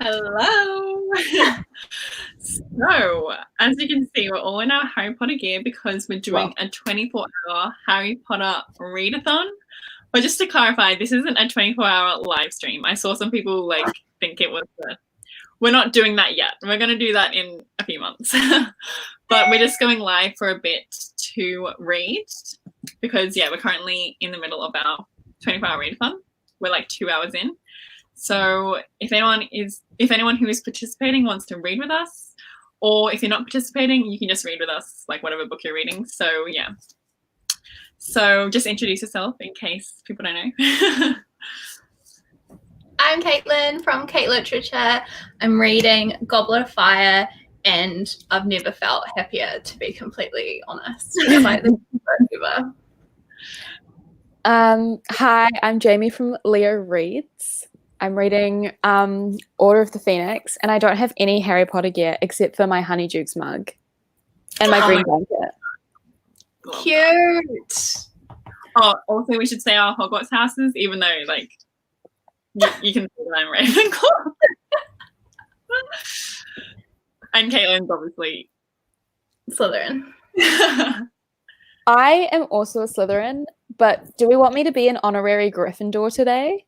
Hello. So, as you can see, we're all in our Harry Potter gear because we're doing a 24-hour Harry Potter readathon. But just to clarify, this isn't a 24-hour live stream. I saw some people think it was. We're not doing that yet. We're going to do that in a few months. But we're just going live for a bit to read because, we're currently in the middle of our 24-hour readathon. We're 2 hours in. So if anyone who is participating wants to read with us, or if you're not participating, you can just read with us, whatever book you're reading. So So just introduce yourself in case people don't know. I'm Caitlin from Caitliterature. I'm reading Goblet of Fire, and I've never felt happier, to be completely honest. Hi, I'm Jaime from Leo Reads. I'm reading Order of the Phoenix, and I don't have any Harry Potter gear except for my Honey Jukes mug and my green blanket. Cute. Oh, also we should say our Hogwarts houses, even though you can see that I'm Ravenclaw. And Caitlin's obviously Slytherin. I am also a Slytherin, but do we want me to be an honorary Gryffindor today?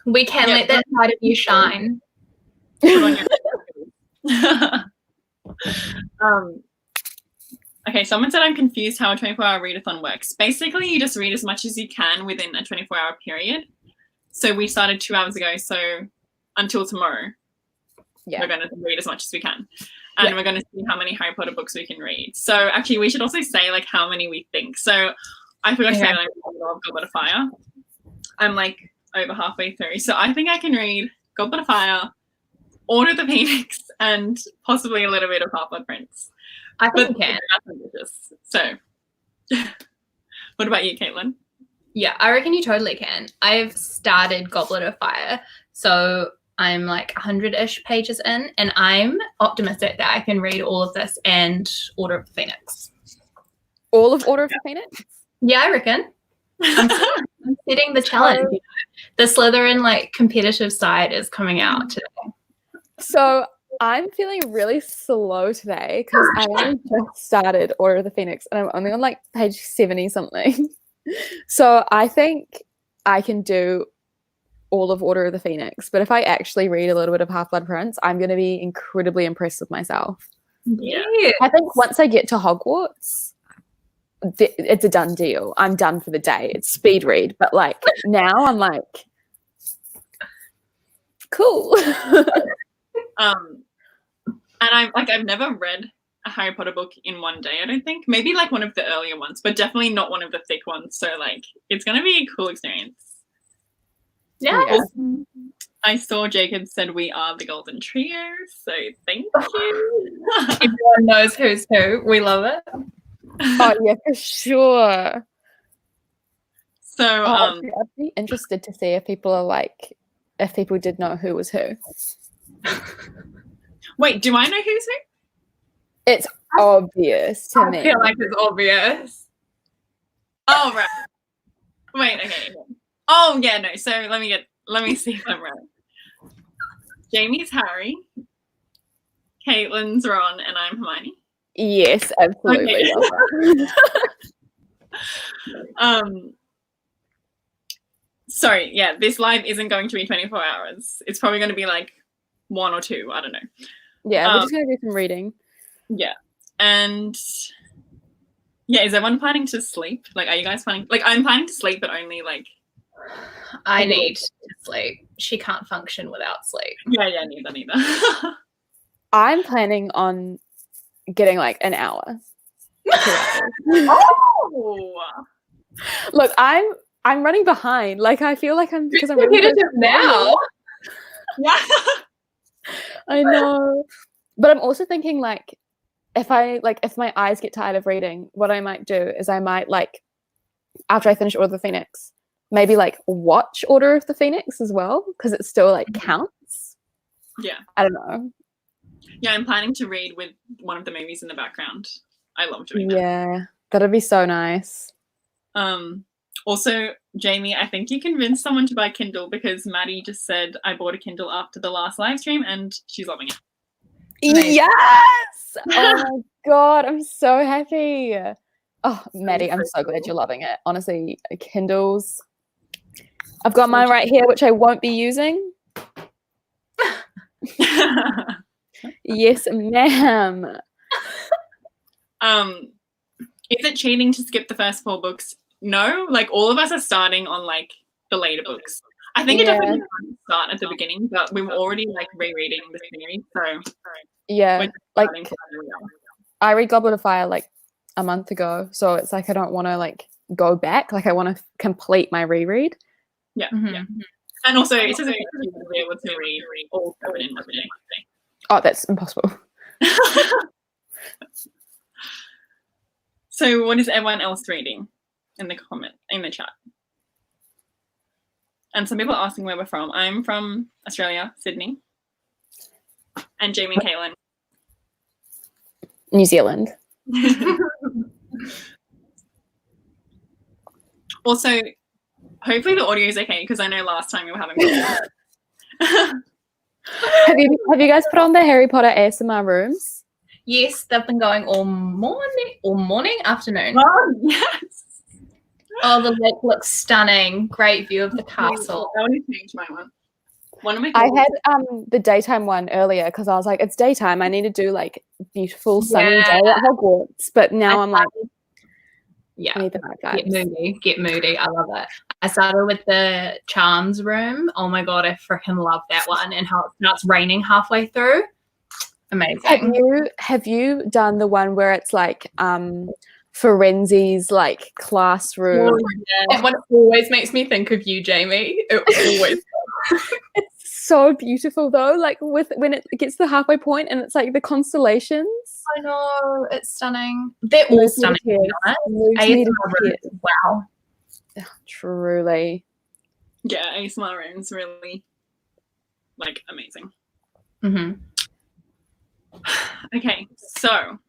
We can let that side of you shine. Okay, someone said I'm confused how a 24-hour readathon works. Basically, you just read as much as you can within a 24-hour period. So we started 2 hours ago, so until tomorrow, we're going to read as much as we can. And we're going to see how many Harry Potter books we can read. So actually, we should also say how many we think. So I forgot to say that I'm reading Goblet of Fire. I'm over halfway through. So I think I can read Goblet of Fire, Order of the Phoenix, and possibly a little bit of Half-Blood Prince. I think you can. That's ambitious. So what about you, Caitlin? Yeah, I reckon you totally can. I've started Goblet of Fire, so I'm 100-ish pages in, and I'm optimistic that I can read all of this and Order of the Phoenix. All of Order of the Phoenix? Yeah, I reckon. I'm setting the challenge. The Slytherin competitive side is coming out today. So I'm feeling really slow today because I only just started Order of the Phoenix and I'm only on page 70 something. So I think I can do all of Order of the Phoenix, but if I actually read a little bit of Half-Blood Prince, I'm going to be incredibly impressed with myself. Yeah. I think once I get to Hogwarts, it's a done deal. I'm done for the day. It's speed read, but now I'm cool. And I've never read a Harry Potter book in one day, I don't think. Maybe one of the earlier ones, but definitely not one of the thick ones. So it's gonna be a cool experience. Yeah. I saw Jacob said we are the Golden Trio, so thank you. Everyone knows who's who. We love it. Oh yeah, for sure. So I'd be interested to see if people are if people did know who was who. Wait, do I know who's who? It's obvious to me. I feel like it's obvious. Oh right. Wait, okay. Oh yeah, no. So let me see if I'm right. Jamie's Harry, Caitlin's Ron, and I'm Hermione. Yes, absolutely. Okay. Sorry, yeah, this live isn't going to be 24 hours. It's probably going to be 1 or 2. I don't know. Yeah, we're just going to do some reading. Yeah. And yeah, is everyone planning to sleep? Are you guys planning? I'm planning to sleep, but only I need to sleep. She can't function without sleep. Yeah, neither. I'm planning on getting an hour. Oh! Look, I'm running behind. I feel I'm because I'm competitive now. Yeah. I know. But I'm also thinking if my eyes get tired of reading, what I might do is I might after I finish Order of the Phoenix, maybe watch Order of the Phoenix as well because it still counts. Yeah. I don't know. Yeah, I'm planning to read with one of the movies in the background. I love doing that. Yeah, that'd be so nice. Also, Jaime, I think you convinced someone to buy Kindle because Maddie just said I bought a Kindle after the last live stream and she's loving it. Amazing. Yes! Oh my god, I'm so happy. Oh, Maddie, I'm so glad you're loving it. Honestly, Kindles. I've got mine right here, which I won't be using. Yes, ma'am. Is it cheating to skip the first 4 books? No, like all of us are starting on like the later books. I think it definitely doesn't start at the beginning, but we were already like rereading the series, so yeah, like I read Goblet of Fire like a month ago, so it's like I don't want to like go back. Like I want to complete my reread. Yeah, yeah. And also, it doesn't mean you will be able to read all 7 in one day. Oh, that's impossible. So, what is everyone else reading in the chat? And some people are asking where we're from. I'm from Australia, Sydney. And Jaime and Caitlin. New Zealand. Also, hopefully the audio is okay because I know last time we were having problems. Have you guys put on the Harry Potter ASMR rooms? Yes, they've been going all morning, afternoon. Oh, yes. Oh, the lake looks stunning. Great view of the castle. I want to change my one. I had the daytime one earlier because I was like, it's daytime. I need to do like beautiful sunny day at Hogwarts. But now I'm like, yeah, I need the night vibes. Get moody. I love it. I started with the charms room. Oh my god, I freaking love that one and how it starts raining halfway through. Amazing. Have you done the one where it's like Forensi's like classroom? Oh, yeah. That one always makes me think of you, Jaime. It always It's so beautiful though, like when it gets to the halfway point and it's like the constellations. I know, it's stunning. They're all stunning. Wow. Oh, truly. Yeah, ASMR room's really like amazing. Mm-hmm. Okay, so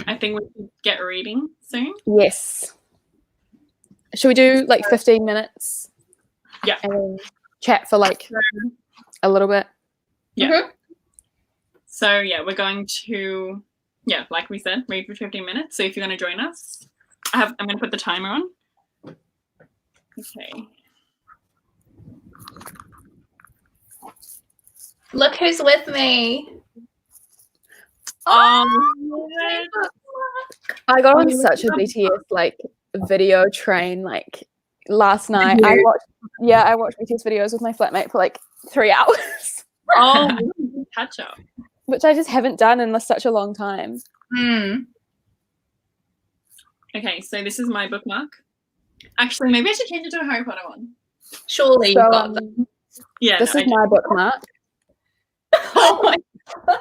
I think we can get reading soon. Yes. Should we do like 15 minutes? Yeah. And then chat for like a little bit? Yeah. Mm-hmm. So yeah, we're going to, like we said, read for 15 minutes. So if you're going to join us, I'm going to put the timer on. Okay. Look who's with me. I got on such a BTS like video train like last night. I watched BTS videos with my flatmate for like 3 hours. Oh, catch up. Which I just haven't done in such a long time. Okay, so this is my bookmark. Actually, maybe I should change it to a Harry Potter one. Surely So, you've got them. Yeah, this is my bookmark. Oh my god.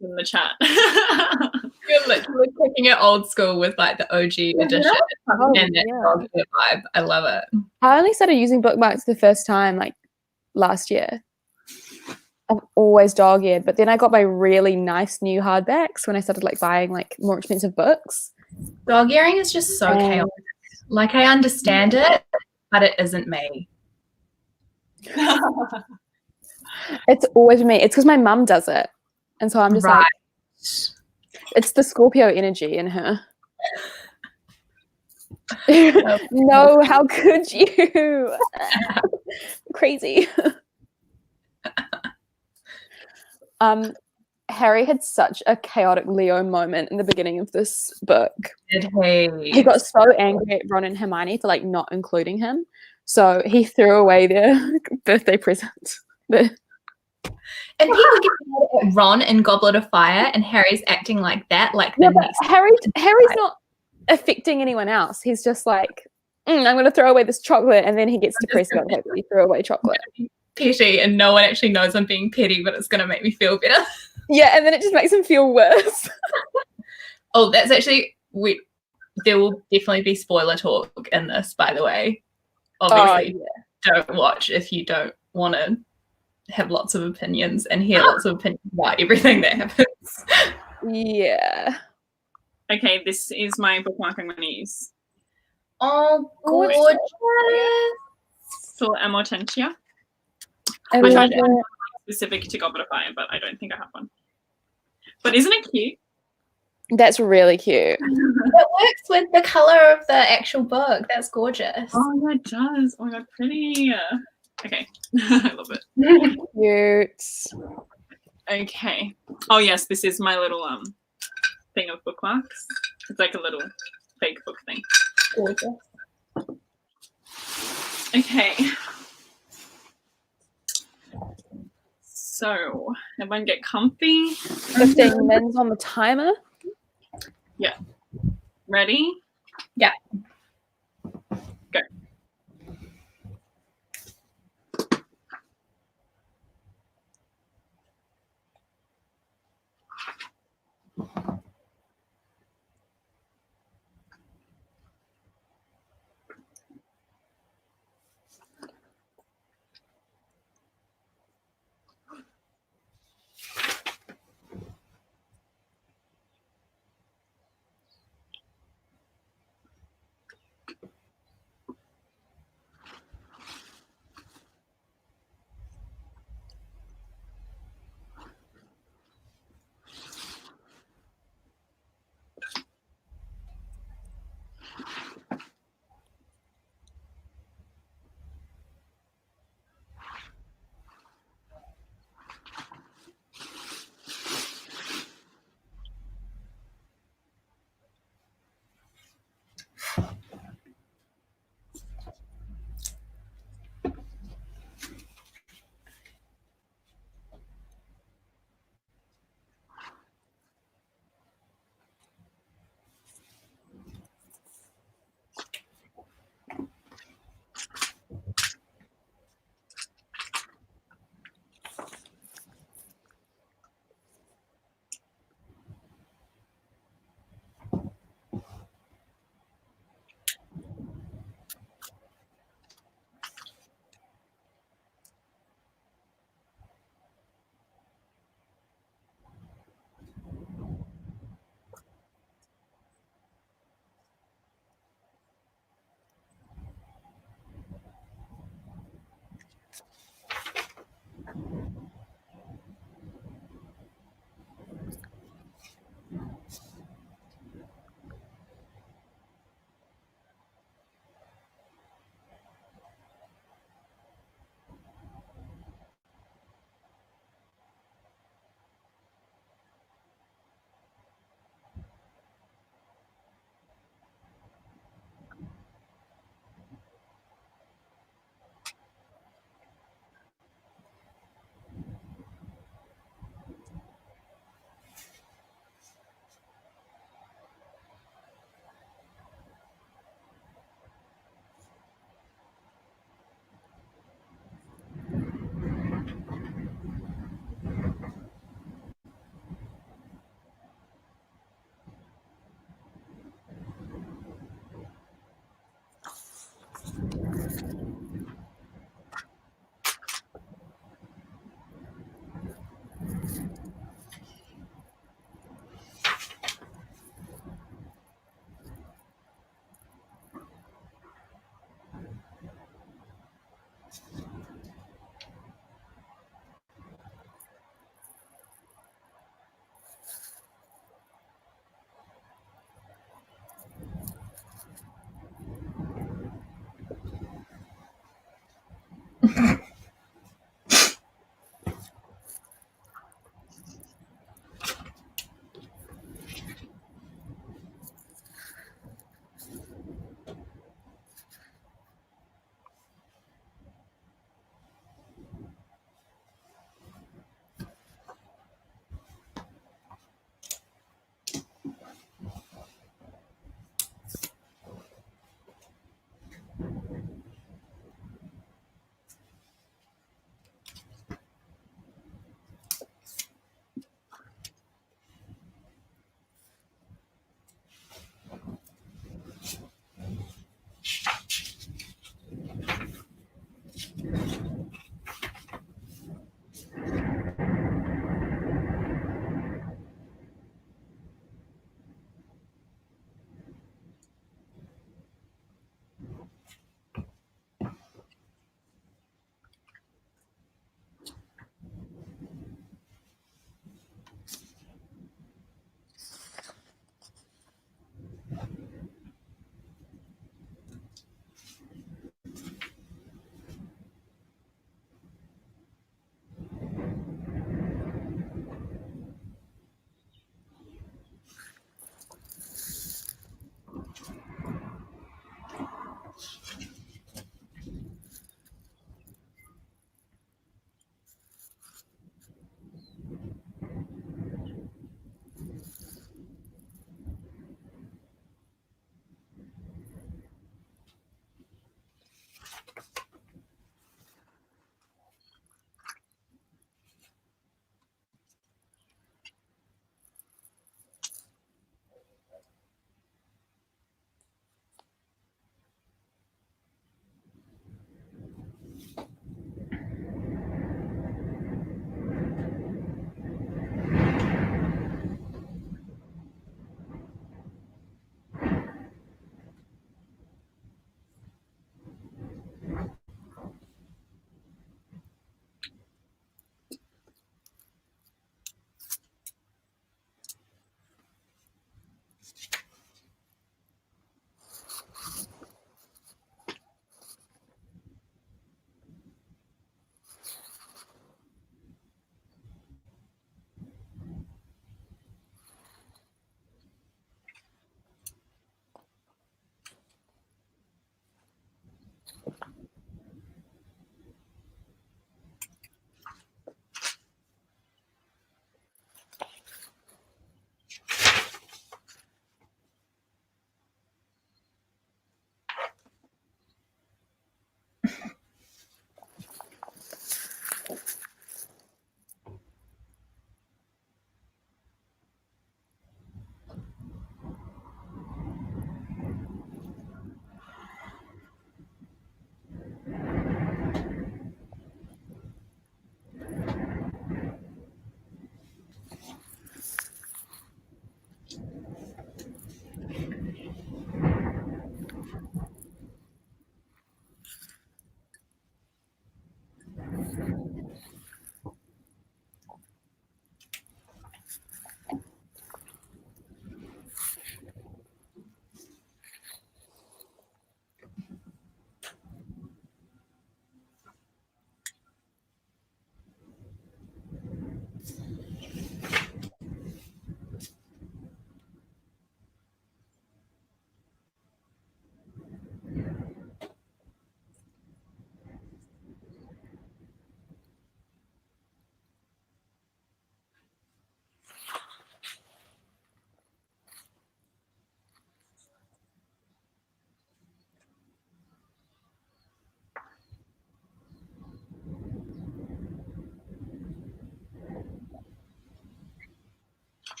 In the chat. You're literally picking it old school with like the OG edition and that dog ear vibe. I love it. I only started using bookmarks the first time like last year. I've always dog-eared, but then I got my really nice new hardbacks when I started like buying like more expensive books. Dog earing is just so chaotic. Like I understand it, but it isn't me. It's always me. It's because my mum does it. And so I'm just like, it's the Scorpio energy in her. No, how could you? Crazy. Harry had such a chaotic Leo moment in the beginning of this book. Did he? He got so angry at Ron and Hermione for like not including him. So he threw away their birthday present. And people get mad at Ron in Goblet of Fire, and Harry's acting like that. Like but Harry's not affecting anyone else. He's just like, I'm going to throw away this chocolate, and then he gets depressed about the fact that he threw away chocolate. Petty, and no one actually knows I'm being petty, but it's going to make me feel better. Yeah, and then it just makes him feel worse. Oh, that's actually there will definitely be spoiler talk in this, by the way. Obviously, don't watch if you don't want to have lots of opinions and hear lots of opinions about everything that happens. Yeah. Okay, this is my bookmark I'm going to use. Oh, Oh, it's gorgeous. So Amortentia. I I love tried to find it. one specific to Goblet of Fire, but I don't think I have one. But isn't it cute? That's really cute. It works with the color of the actual book. That's gorgeous. Oh, yeah, it does. Oh my god, pretty. Okay, I love it. Cute. Okay. Oh yes, this is my little thing of bookmarks. It's like a little fake book thing. Gorgeous. Okay. So everyone get comfy. 15 minutes on the timer. Yeah. Ready? Yeah. Go.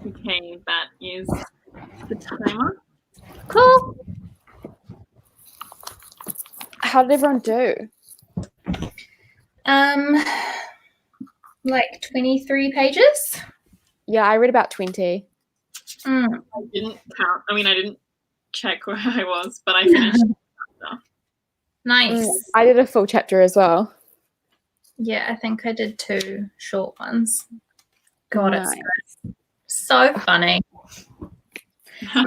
Okay, that is the timer. Cool. How did everyone do? Like 23 pages. Yeah, I read about 20. I didn't count. I mean, I didn't check where I was, but I finished stuff. Nice. I did a full chapter as well. Yeah, I think I did 2 short ones. God, Nice. it's so funny.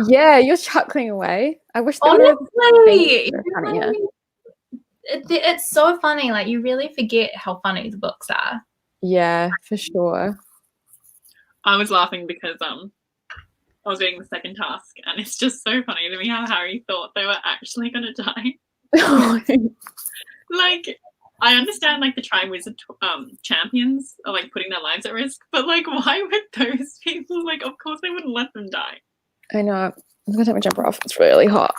Yeah, you're chuckling away. I wish there Honestly, funnier. it's so funny. Like, you really forget how funny the books are. Yeah, for sure. I was laughing because I was doing the second task, and it's just so funny to me how Harry thought they were actually going to die. Like, I understand, like, the Triwizard champions are, like, putting their lives at risk, but, like, why would those people, like, of course they wouldn't let them die. I know. I'm going to take my jumper off. It's really hot.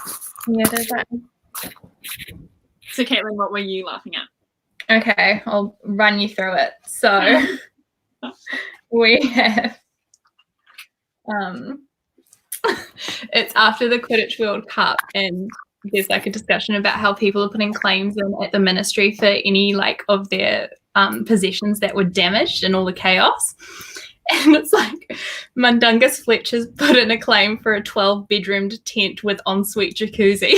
Yeah, there's that. So, Caitlin, what were you laughing at? Okay, I'll run you through it. So we have It's after the Quidditch World Cup, and there's like a discussion about how people are putting claims in at the ministry for any like of their possessions that were damaged in all the chaos. And it's like Mundungus Fletcher's put in a claim for a 12-bedroomed tent with ensuite jacuzzi.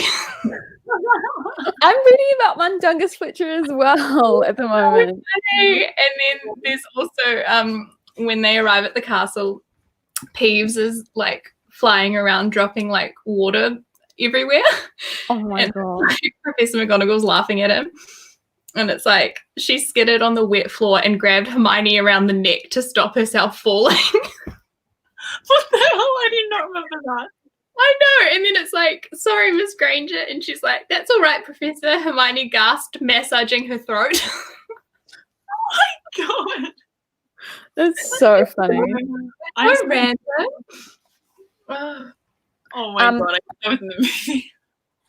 I'm reading about Mundungus Fletcher as well at the moment. And then there's also when they arrive at the castle, Peeves is like flying around dropping like water everywhere. Oh my god. Like, Professor McGonagall's laughing at him. And it's like she skidded on the wet floor and grabbed Hermione around the neck to stop herself falling. What the hell? I did not remember that. I know. And then it's like, sorry, Miss Granger. And she's like, that's all right, Professor. Hermione gasped, massaging her throat. Oh my god. That's so funny. So random. Oh my god, I was in the movie.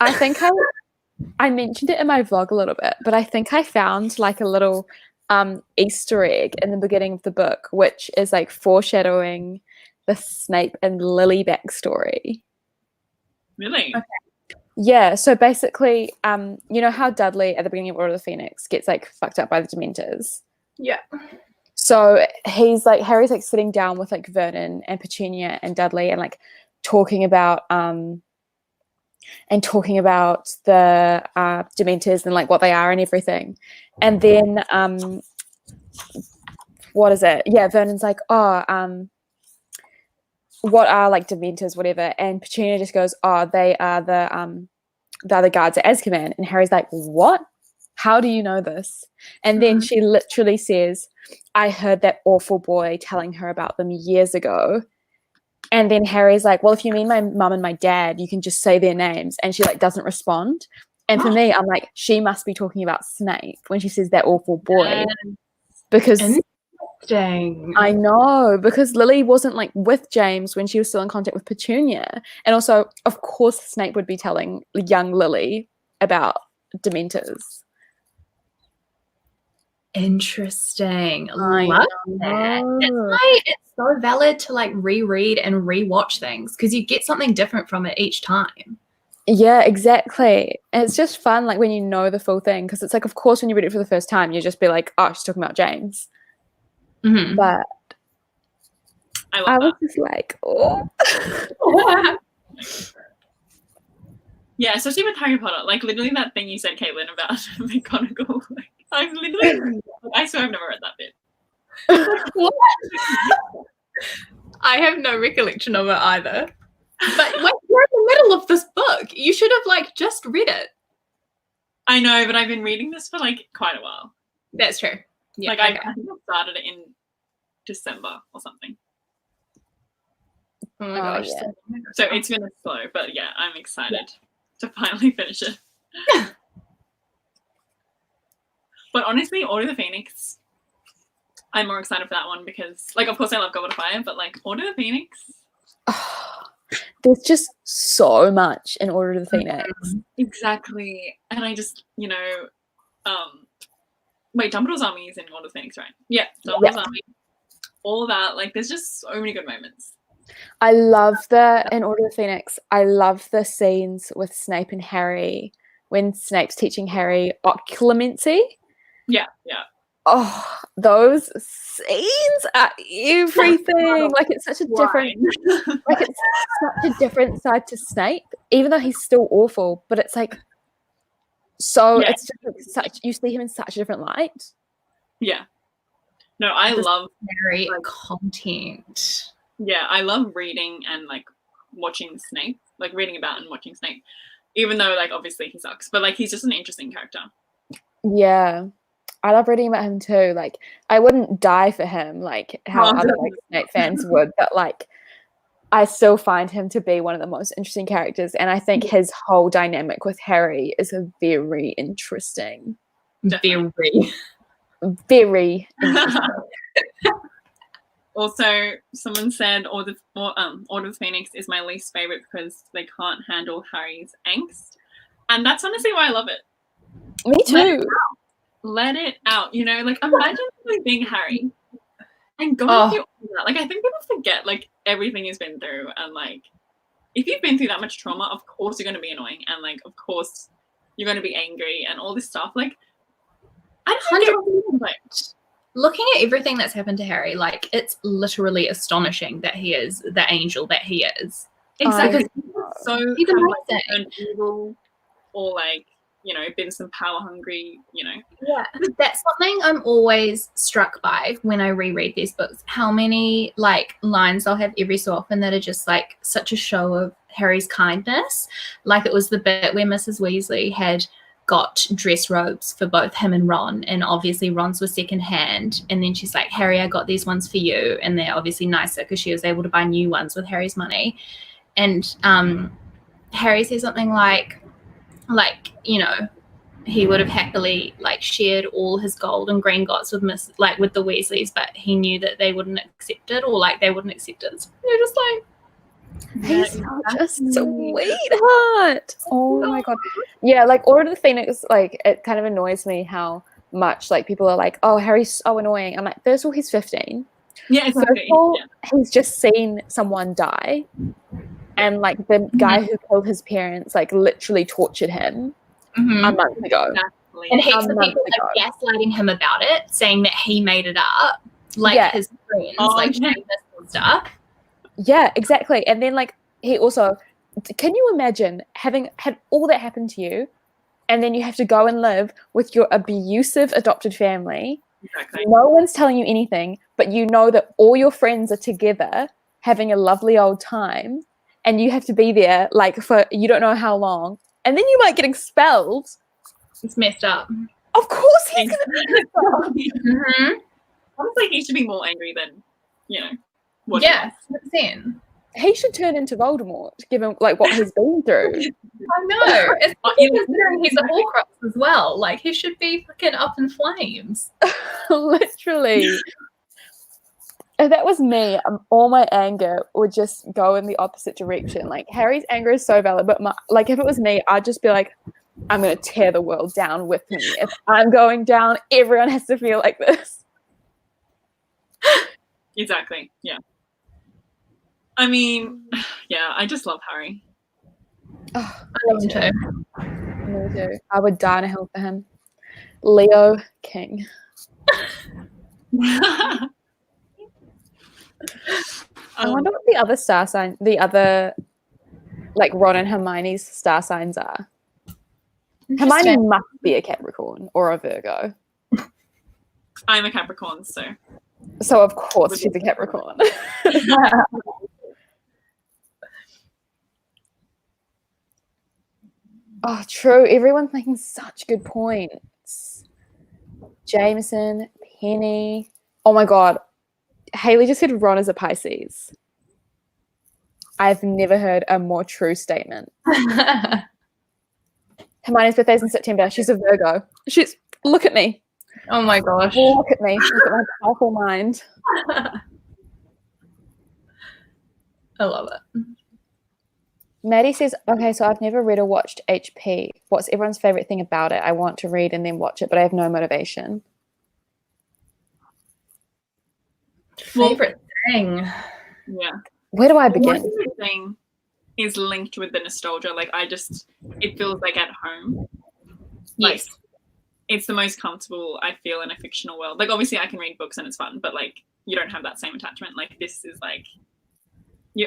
I think I mentioned it in my vlog a little bit, but I think I found like a little Easter egg in the beginning of the book, which is like foreshadowing the Snape and Lily backstory. Really? Okay. Yeah, so basically, you know how Dudley at the beginning of Order of the Phoenix gets like fucked up by the Dementors? Yeah. So he's like, Harry's like sitting down with like Vernon and Petunia and Dudley and like talking about the Dementors and like what they are and everything. And then what is it? Yeah, Vernon's like, what are like Dementors, whatever, and Petunia just goes, they're the guards at Azkaban. And Harry's like, what? How do you know this? And then she literally says, I heard that awful boy telling her about them years ago. And then Harry's like, well, if you mean my mum and my dad, you can just say their names. And she like doesn't respond. And for me, I'm like, she must be talking about Snape when she says that awful boy. Because I know, because Lily wasn't like with James when she was still in contact with Petunia. And also, of course, Snape would be telling young Lily about Dementors. Interesting. Love that. It's so valid to like reread and rewatch things because you get something different from it each time. Yeah, exactly. And it's just fun, like when you know the full thing, because it's like, of course, when you read it for the first time, you just be like, oh, she's talking about James. Mm-hmm. But I was just like, oh. Yeah, especially with Harry Potter, like literally that thing you said, Caitlin, about McGonagall. Like, I've literally, I swear I've never read that bit. What? I have no recollection of it either. But like, you're in the middle of this book. You should have like just read it. I know, but I've been reading this for like quite a while. That's true. Yeah, like I think I started it in December or something. Oh my gosh. Yeah. So it's been slow, but yeah, I'm excited to finally finish it. But honestly, Order of the Phoenix, I'm more excited for that one because, like, of course I love Goblet of Fire, but like Order of the Phoenix. There's just so much in Order of the Phoenix. Exactly. And I just, you know, wait, Dumbledore's Army is in Order of the Phoenix, right? Yeah, Dumbledore's Army. All that, like, there's just so many good moments. I love in Order of the Phoenix, I love the scenes with Snape and Harry when Snape's teaching Harry occlumency. Yeah, yeah. Oh, those scenes are everything. Like it's such a different, like it's such a different side to Snape, even though he's still awful. But it's like, so it's just such. You see him in such a different light. Yeah. No, I love very content. Yeah, I love reading and like watching Snape, like reading about and watching Snape, even though like obviously he sucks, but like he's just an interesting character. Yeah. I love reading about him too. Like, I wouldn't die for him, like how other like Snape fans would, but like, I still find him to be one of the most interesting characters, and I think his whole dynamic with Harry is a very interesting. Definitely. Very interesting. Also, someone said Order of the Phoenix is my least favorite because they can't handle Harry's angst, and that's honestly why I love it. Me too. Let it out, you know, like imagine like being Harry and going through all that. Like I think people forget like everything he's been through and like if you've been through that much trauma, of course you're going to be annoying, and like of course you're going to be angry and all this stuff. Like, I don't get like, looking at everything that's happened to Harry, like it's literally astonishing that he is the angel that he is. exactly. So he's have, amazing. like, turned evil, or like, you know, been some power hungry, you know. Yeah, that's something I'm always struck by when I reread these books, how many like lines I'll have every so often that are just like such a show of Harry's kindness. Like it was the bit where Mrs. Weasley had got dress robes for both him and Ron, and obviously Ron's was second hand, and then she's like, Harry, I got these ones for you, and they're obviously nicer because she was able to buy new ones with Harry's money. And Harry says something like, you know, he would have happily like shared all his gold and green gots with with the Weasleys, but he knew that they wouldn't accept it, or like they wouldn't accept it. So they're just like, he's such a sweetheart. Oh my god. Yeah, like Order of the Phoenix, like it kind of annoys me how much like people are like, oh, Harry's so annoying. I'm like, first of all, he's 15. Yeah, exactly. First of all, he's just seen someone die, and like the guy who killed his parents like literally tortured him a month ago. Exactly. and heaps of people are gaslighting him about it, saying that he made it up, like his friends, like James and stuff. Yeah, exactly. And then like he also, can you imagine having had all that happen to you, and then you have to go and live with your abusive adopted family? Exactly. No one's telling you anything, but you know that all your friends are together having a lovely old time, and you have to be there like for you don't know how long, and then you might get expelled. It's messed up. Of course he's going to be expelled. Honestly, he should be more angry than, you know, what Yes, 100%. He should turn into Voldemort, given like what he's been through. I know. Especially considering he's a Horcrux as well. Like he should be fucking up in flames. Literally. If that was me, all my anger would just go in the opposite direction. Like Harry's anger is so valid, but like if it was me, I'd just be like, I'm going to tear the world down with me. If I'm going down, everyone has to feel like this. Exactly. Yeah. I mean, yeah, I just love Harry. Oh, I love him too. Me too. I would die on a hill for him. Leo King. I wonder what the other star sign, the other, like Ron and Hermione's star signs are. Hermione must be a Capricorn or a Virgo. I'm a Capricorn, so. So of course she's a Capricorn. Oh, true. Everyone's making such good points. Jameson, Penny. Oh my god. Haley just said Ron is a Pisces. I've never heard a more true statement. Hermione's birthday's in September. She's a Virgo. Look at me. Oh my gosh. Look at me. Look at my powerful mind. I love it. Maddie says, okay, so I've never read or watched HP. What's everyone's favorite thing about it? I want to read and then watch it, but I have no motivation. Favorite thing. Yeah. Where do I begin? My favorite thing is linked with the nostalgia. Like it feels like at home. Yes. Like, it's the most comfortable I feel in a fictional world. Like obviously I can read books and it's fun, but like you don't have that same attachment. Like this is like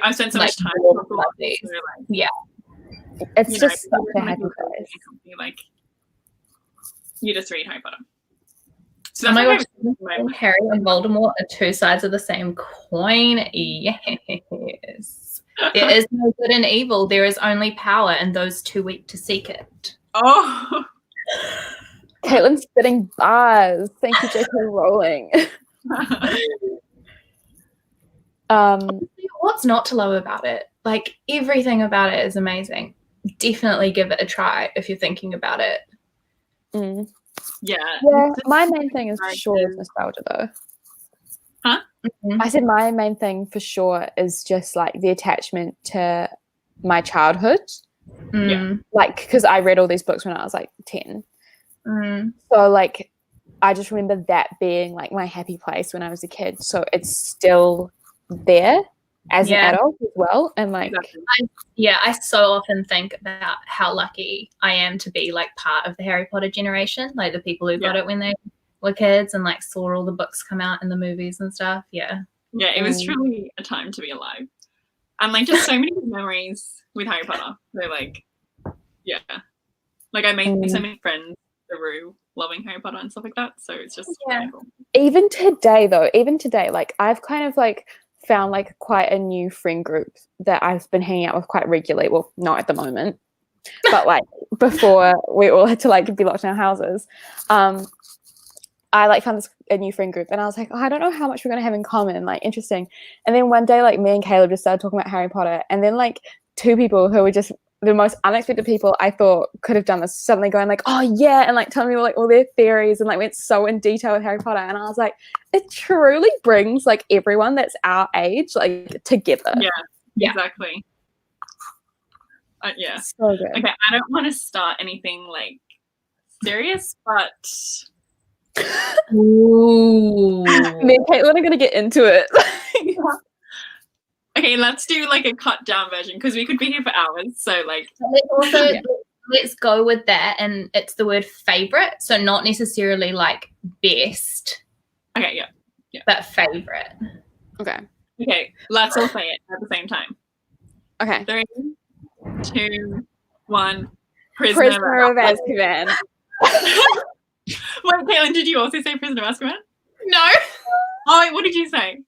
I've spent so much time with books, so, like, yeah. It's just such a happy place. Like you just read Harry Potter. So Oh that's my my gosh, Harry and Voldemort are two sides of the same coin. Yes. There is no good and evil. There is only power, and those too weak to seek it. Oh. Caitlin's spitting bars. Thank you, J.K. Rowling. What's not to love about it? Like everything about it is amazing. Definitely give it a try if you're thinking about it. Mm. Yeah. My main thing is for sure is nostalgia though. Huh? Mm-hmm. I said my main thing for sure is just like the attachment to my childhood. Yeah. Like, because I read all these books when I was like 10. So like I just remember that being like my happy place when I was a kid. So it's still there. as an adult as well. And like, Exactly. I so often think about how lucky I am to be like part of the Harry Potter generation, like the people who got it when they were kids and like saw all the books come out and the movies and stuff. Yeah, it was truly a time to be alive, and like just so many memories with Harry Potter. So like, like I made so many friends through loving Harry Potter and stuff like that. So it's just really cool. Even today, like I've kind of like found like quite a new friend group that I've been hanging out with quite regularly. Well, not at the moment, but like before we all had to like be locked in our houses. I like found a new friend group and I was like, I don't know how much we're going to have in common, like interesting. And then one day like me and Caleb just started talking about Harry Potter, and then like two people who were just the most unexpected people I thought could have done this suddenly going like, oh yeah, and like telling me like all their theories and like went so in detail with Harry Potter. And I was like, it truly brings like everyone that's our age like together. Yeah. Exactly. So good. Okay, I don't want to start anything like serious, but ooh, me and Caitlin are gonna get into it. Okay, let's do like a cut down version because we could be here for hours. So like, let's go with that, and it's the word favorite, so not necessarily like best. Okay, but favorite. Okay, let's all say it at the same time. Okay. 3, 2, 1. Prisoner of Azkaban. Wait, Caitlin, did you also say Prisoner of Azkaban? No. Oh, wait, what did you say?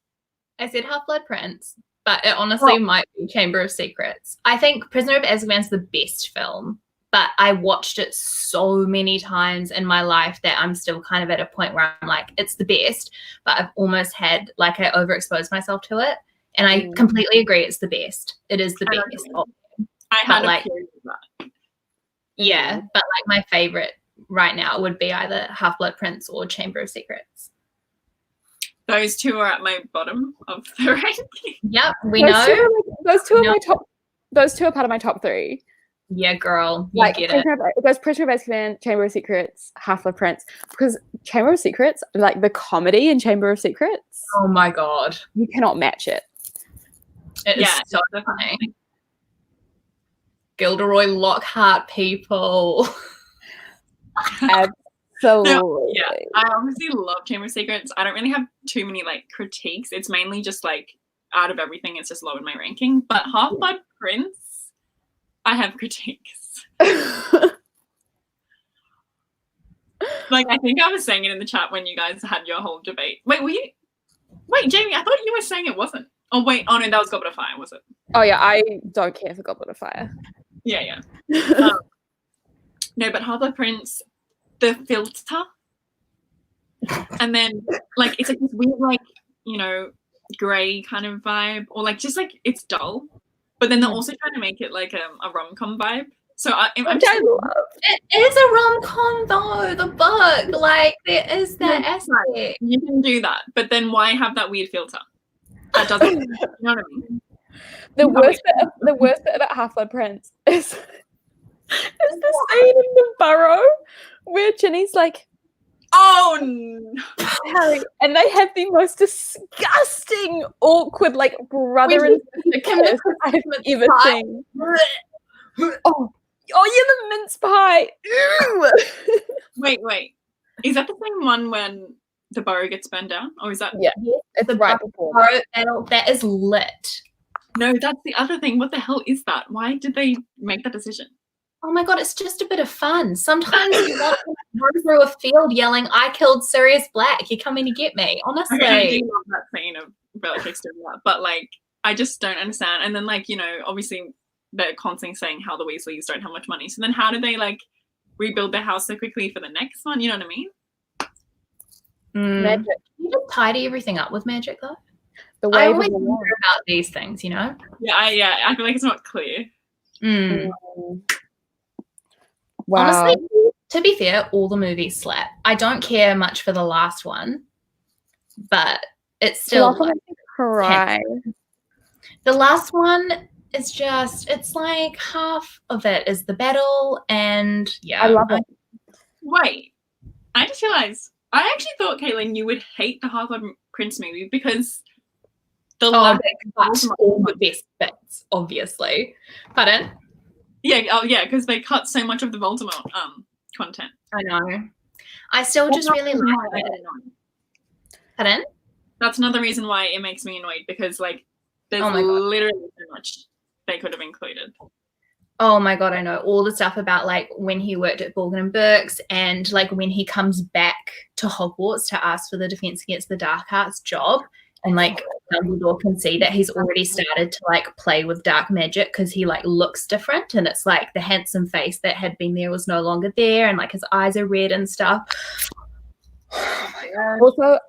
I said Half-Blood Prince, but it honestly might be Chamber of Secrets. I think Prisoner of Azkaban's the best film, but I watched it so many times in my life that I'm still kind of at a point where I'm like, it's the best, but I've almost had, like, I overexposed myself to it. And I completely agree, it's the best. It is the best. I had a period of that. Yeah, but like my favorite right now would be either Half-Blood Prince or Chamber of Secrets. Those two are at my bottom of the ranking. Yep, we know. Those two are part of my top 3. Yeah, girl, you like, get it. It goes Prisoner of Azkaban, Chamber of Secrets, Half-Blood Prince. Because Chamber of Secrets, like the comedy in Chamber of Secrets, oh my god, you cannot match it. It is so funny. Gilderoy Lockhart people. Absolutely. I obviously love Chamber of Secrets. I don't really have too many like critiques. It's mainly just like out of everything, it's just low in my ranking. But Half-Blood Prince, I have critiques. Like, I think I was saying it in the chat when you guys had your whole debate. Wait, Jamie, I thought you were saying it wasn't. Oh, wait. Oh, no, that was Goblet of Fire, was it? Oh, yeah, I don't care for Goblet of Fire. Yeah. No, but Half-Blood Prince, the filter, and then, like, it's like this weird, like, you know, grey kind of vibe, or, like, just, like, it's dull. But then they're also trying to make it, like, a rom-com vibe. So I'm just... It is a rom-com, though, the book. Like, there is that aspect. You can do that, but then why have that weird filter? That doesn't... You know what I mean? The worst bit about Half-Blood Prince is the scene in the burrow where Ginny's like, oh no, Harry, and they have the most disgusting, awkward, like brother and sister kiss I've ever seen. Oh yeah, the mince pie. Ew. Wait. Is that the same one when the burrow gets burned down, or is that? Yeah, it's right before. That is lit. No, that's the other thing. What the hell is that? Why did they make that decision? Oh my god, it's just a bit of fun. Sometimes you want to run through a field yelling, "I killed Sirius Black. You're coming to get me." Honestly, I do love that scene of Bella doing that, but like, I just don't understand. And then, like, you know, obviously they're constantly saying how the Weasleys don't have much money. So then, how do they like rebuild their house so quickly for the next one? You know what I mean? Magic. You just tidy everything up with magic, though. The way I always wonder about these things, you know? Yeah, I feel like it's not clear. Wow. Honestly, to be fair, all the movies slap. I don't care much for the last one, but it's still the last one is just, it's like half of it is the battle, and yeah. I love it. Wait, I just realized I actually thought, Caitlin, you would hate the Half-Blood Prince movie because But all the best bits, obviously. Pardon? Yeah, because they cut so much of the Voldemort content. I know. I still just really like it. Pardon? That's another reason why it makes me annoyed, because like there's literally so much they could have included. Oh my god, I know all the stuff about like when he worked at Borgin and Burke's, and like when he comes back to Hogwarts to ask for the Defense Against the Dark Arts job, and like Dumbledore can see that he's already started to like play with dark magic because he like looks different, and it's like the handsome face that had been there was no longer there, and like his eyes are red and stuff. Oh my god. Also,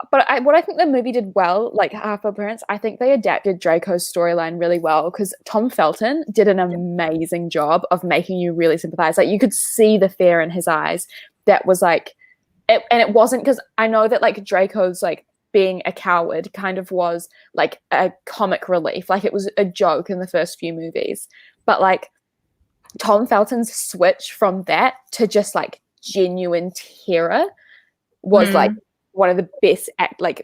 what I think the movie did well, like Half Blood Prince, I think they adapted Draco's storyline really well, because Tom Felton did an amazing job of making you really sympathize. Like you could see the fear in his eyes. That was like, and it wasn't, because I know that like Draco's like being a coward kind of was like a comic relief, like it was a joke in the first few movies, but like Tom Felton's switch from that to just like genuine terror was like one of the best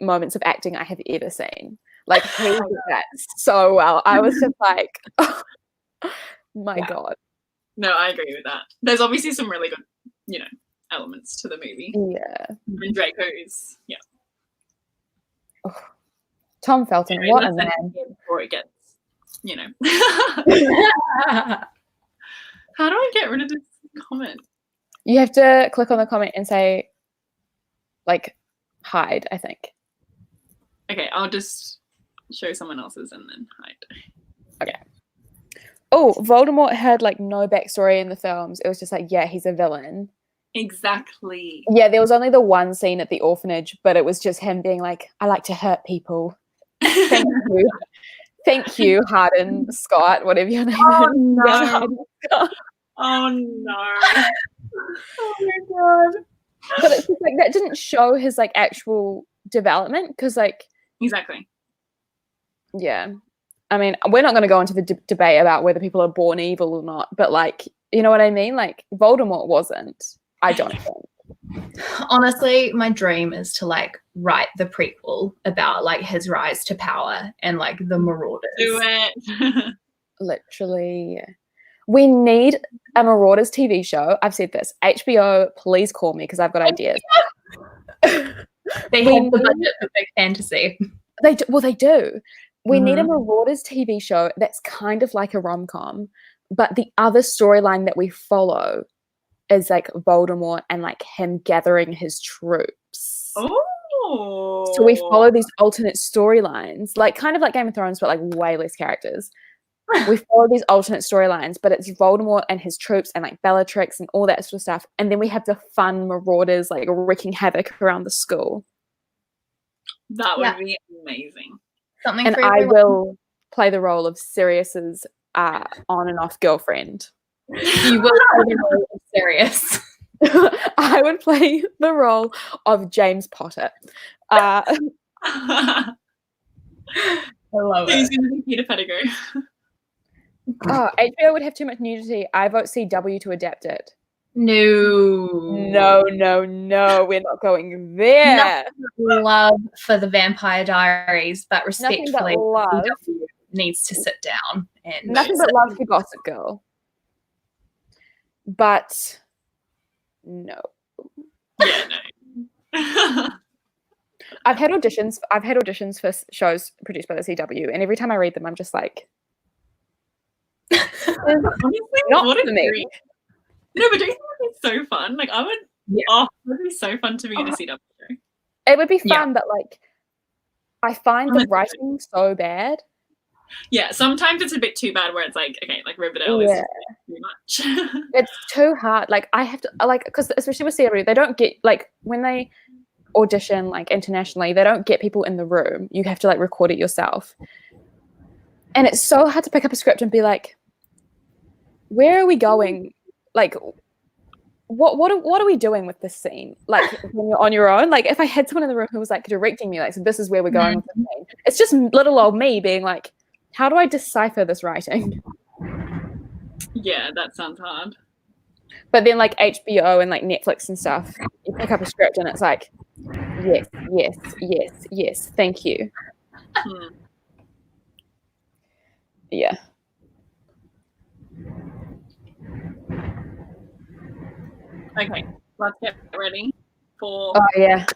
moments of acting I have ever seen. Like he did that so well. I was just like, oh, my god. No, I agree with that. There's obviously some really good, elements to the movie. Yeah. And Draco's, Oh, Tom Felton, what a man. Before it gets, How do I get rid of this comment? You have to click on the comment and say, like, hide, I think. Okay, I'll just show someone else's and then hide. Okay. Oh, Voldemort had like no backstory in the films. It was just like, yeah, he's a villain. Exactly. Yeah, there was only the one scene at the orphanage, but it was just him being like, I like to hurt people. Thank you. Thank you, Harden Scott, whatever your name is. No. Oh no. Oh my god. But it's just like that didn't show his like actual development, because like exactly. Yeah. I mean, we're not going to go into the debate about whether people are born evil or not, but like, you know what I mean? Like Voldemort wasn't. I don't think. Honestly, my dream is to like write the prequel about like his rise to power and like the Marauders. Do it. Literally. We need a Marauders TV show. I've said this. HBO, please call me, because I've got ideas. They have the budget for big fantasy. They do. We need a Marauders TV show that's kind of like a rom-com, but the other storyline that we follow is like Voldemort and like him gathering his troops. Oh. So we follow these alternate storylines, like kind of like Game of Thrones, but like way less characters. We follow these alternate storylines, but it's Voldemort and his troops and like Bellatrix and all that sort of stuff. And then we have the fun Marauders like wreaking havoc around the school. That would be amazing. Something and for I everyone. will play the role of Sirius's on and off girlfriend. You will play the role of Sirius. I would play the role of James Potter. I love He's it. going to be Peter Pettigrew. Oh, HBO would have too much nudity. I vote CW to adapt it. No, we're not going there. Nothing but love for the Vampire Diaries, but respectfully, Nothing but love. CW needs to sit down and Nothing but love for Gossip Girl. But no. Yeah, no. I've had auditions for shows produced by the CW, and every time I read them, I'm just like, Honestly, not what for a me. dream. No, but don't you think it would be so fun? Like, I would. Yeah. Oh, it would be so fun to be in a CW show. It would be Yeah. fun, but like, I find the writing so bad. Yeah, sometimes it's a bit too bad where it's like, okay, like Riverdale is too much. It's too hard. Like, I have to, like, because especially with CW, they don't get, like, when they audition, like, internationally, they don't get people in the room. You have to, like, record it yourself. And it's so hard to pick up a script and be like, where are we going? Like, what are we doing with this scene? Like, when you're on your own? Like, if I had someone in the room who was, like, directing me, like, so this is where we're going with the scene. It's just little old me being like, how do I decipher this writing? Yeah, that sounds hard. But then, like, HBO and, like, Netflix and stuff, you pick up a script and it's like, yes, thank you. Yeah. Okay, let's get ready for Oh yeah.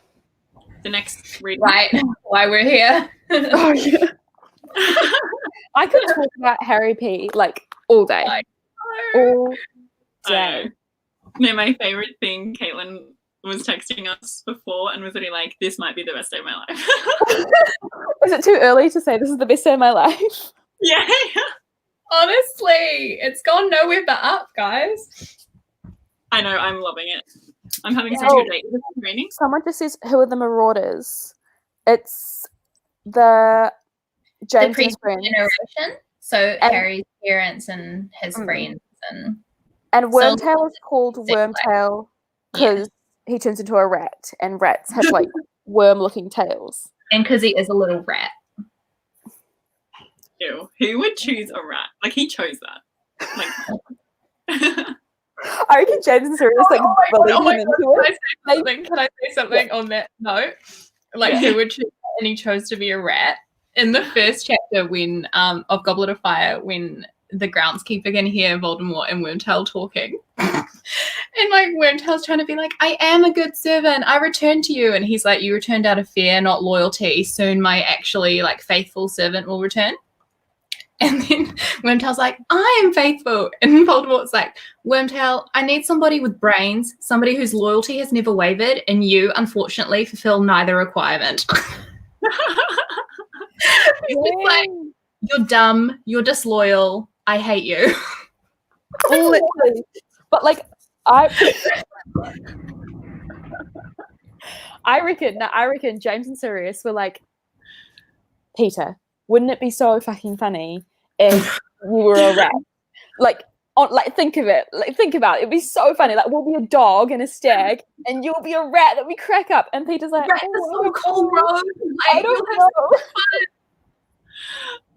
the next read. Right, why we're here. Oh yeah. I could talk about Harry P like all day. All day. No, my favorite thing, Caitlin was texting us before and was really like, this might be the best day of my life. Is it too early to say this is the best day of my life? Yeah. Honestly, it's gone nowhere but up, guys. I know, I'm loving it. I'm having such a good day. Is it raining? Someone just says, who are the Marauders? It's the James and his friends. Generation. So Harry's parents and his friends and Wormtail so, is called Wormtail because he turns into a rat, and rats have like worm-looking tails. And because he is a little rat. Ew. Who would choose a rat? Like, he chose that. Like, I reckon James and Sirius bullied him into it. Can I say something on that note? Like, who would choose that? And he chose to be a rat. In the first chapter when of Goblet of Fire, when the groundskeeper can hear Voldemort and Wormtail talking. And like Wormtail's trying to be like, I am a good servant, I return to you. And he's like, you returned out of fear, not loyalty. Soon my actually like faithful servant will return. And then Wormtail's like, I am faithful. And Voldemort's like, Wormtail, I need somebody with brains, somebody whose loyalty has never wavered, and you, unfortunately, fulfill neither requirement. He's just like, you're dumb, you're disloyal, I hate you. Literally. But like, I reckon James and Sirius were like, Peter, wouldn't it be so fucking funny if you were a rat? Like think of it. Like, think about it. It'd be so funny. Like, we'll be a dog and a stag, and you'll be a rat that we crack up. And Peter's like, Rats are so cool, bro. Like, I don't know.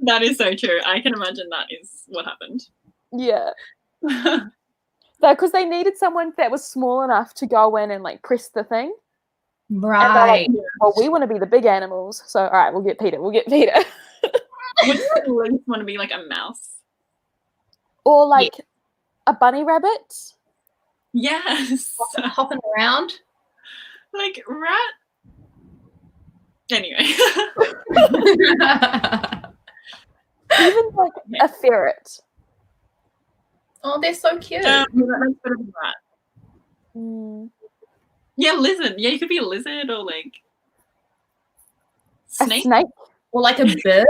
that is so true. I can imagine that is what happened. Yeah. Because they needed someone that was small enough to go in and like press the thing. Right. Like, well, we want to be the big animals, so all right, we'll get Peter. Wouldn't you at least want to be like a mouse? Or like a bunny rabbit? Yes. Hopping around. Like rat. Anyway. Even like a ferret. Oh, they're so cute. That's better than rat. Mm. Yeah, lizard. Yeah, you could be a lizard or like snake. A snake? Or like a bird.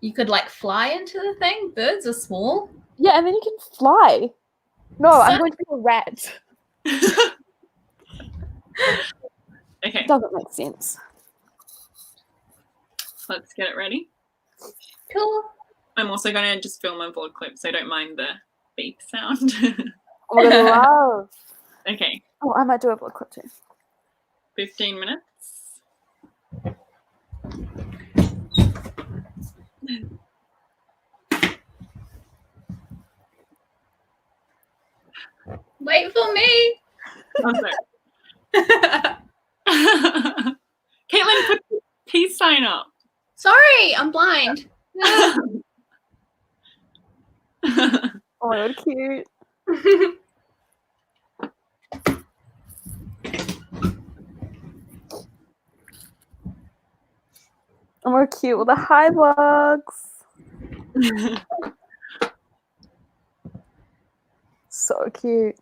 You could like fly into the thing. Birds are small. Yeah, and then you can fly. No, I'm going to be a rat. Okay. Doesn't make sense. Let's get it ready. Cool. I'm also going to just film a vlog clip, so don't mind the beep sound. Oh my god, love. Okay. Oh, I might do a vlog clip too. 15 minutes. Wait for me. Oh, sorry. Caitlin, put the peace sign up. Sorry, I'm blind. Oh my god, cute. Oh my god, cute with the high vlogs. So cute.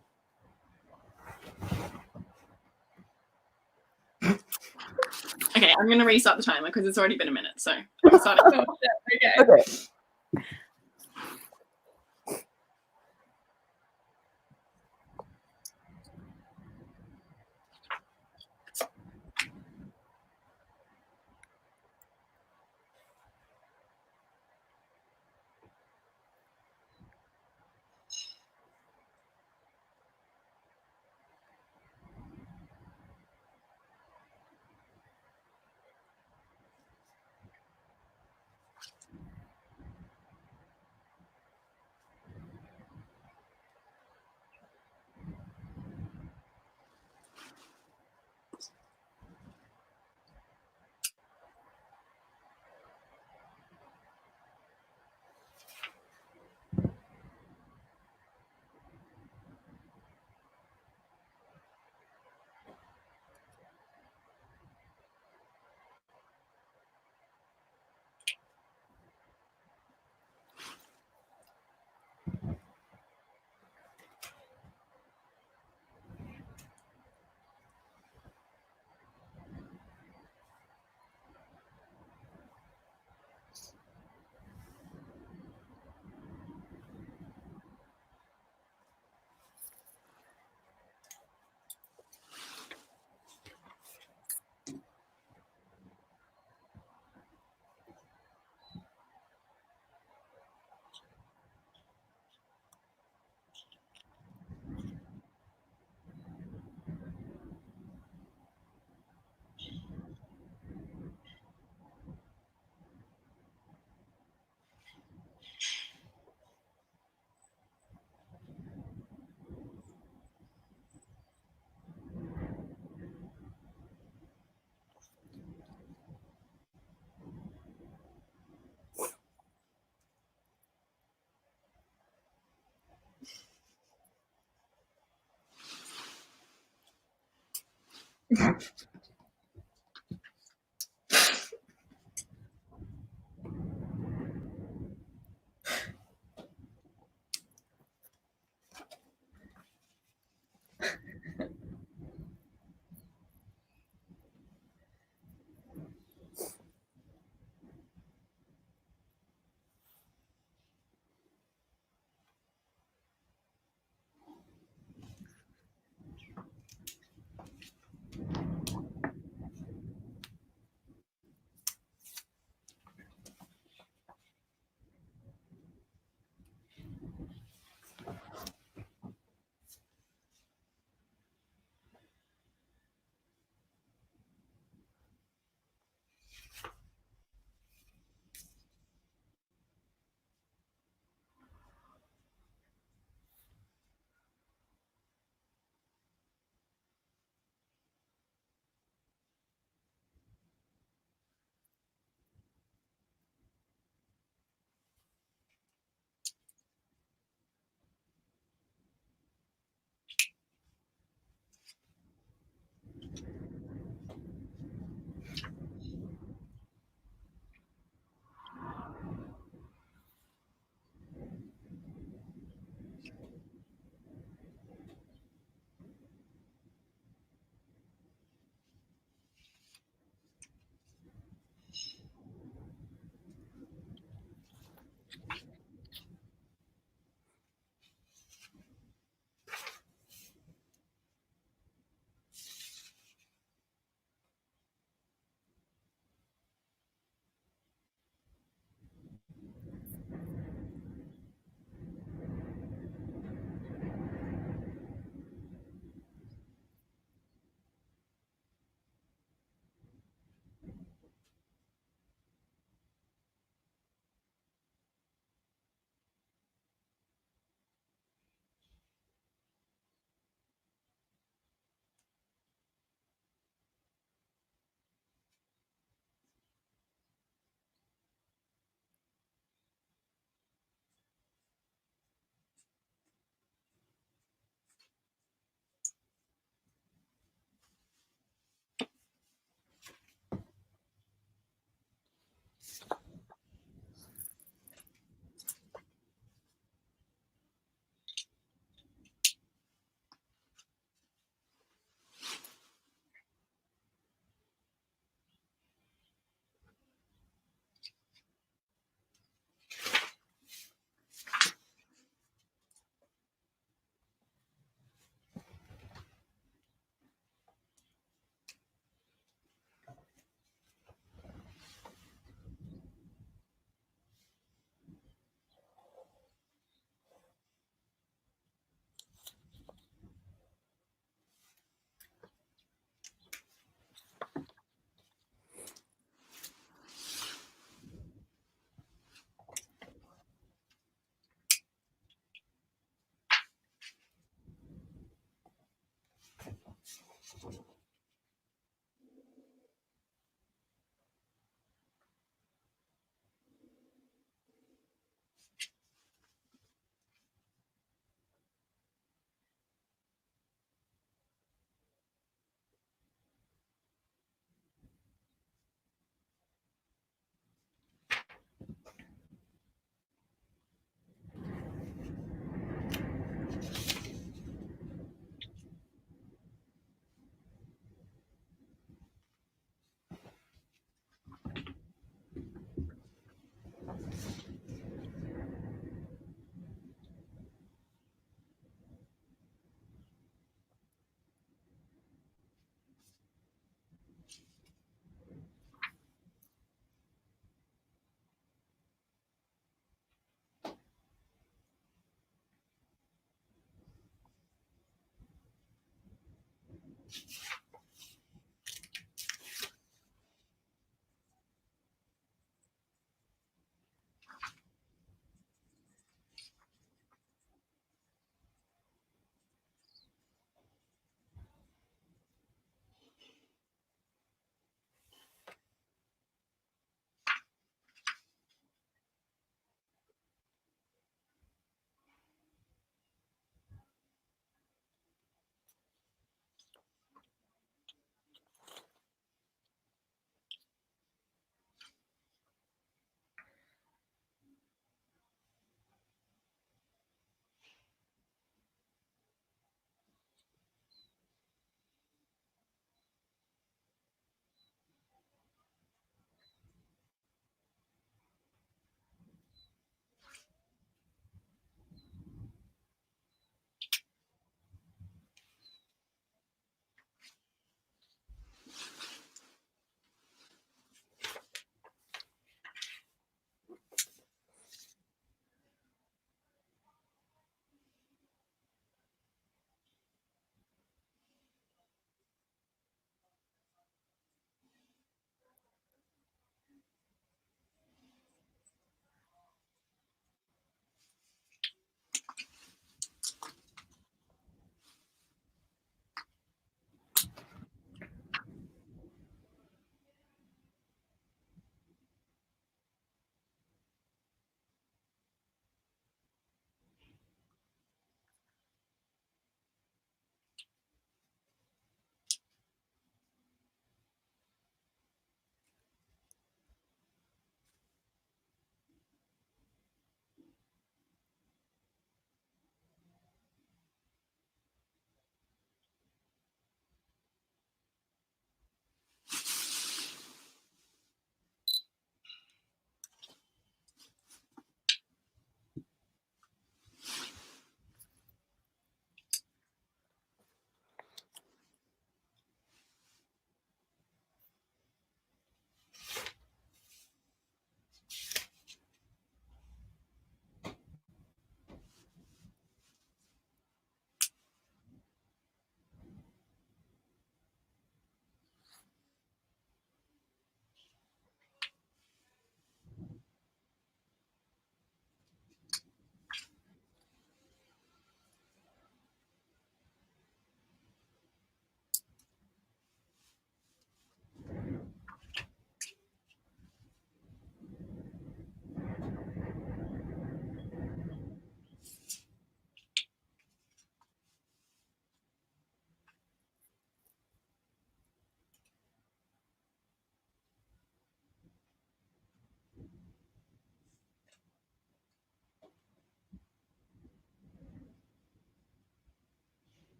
Okay, I'm going to restart the timer because it's already been a minute, so I'm starting. Okay.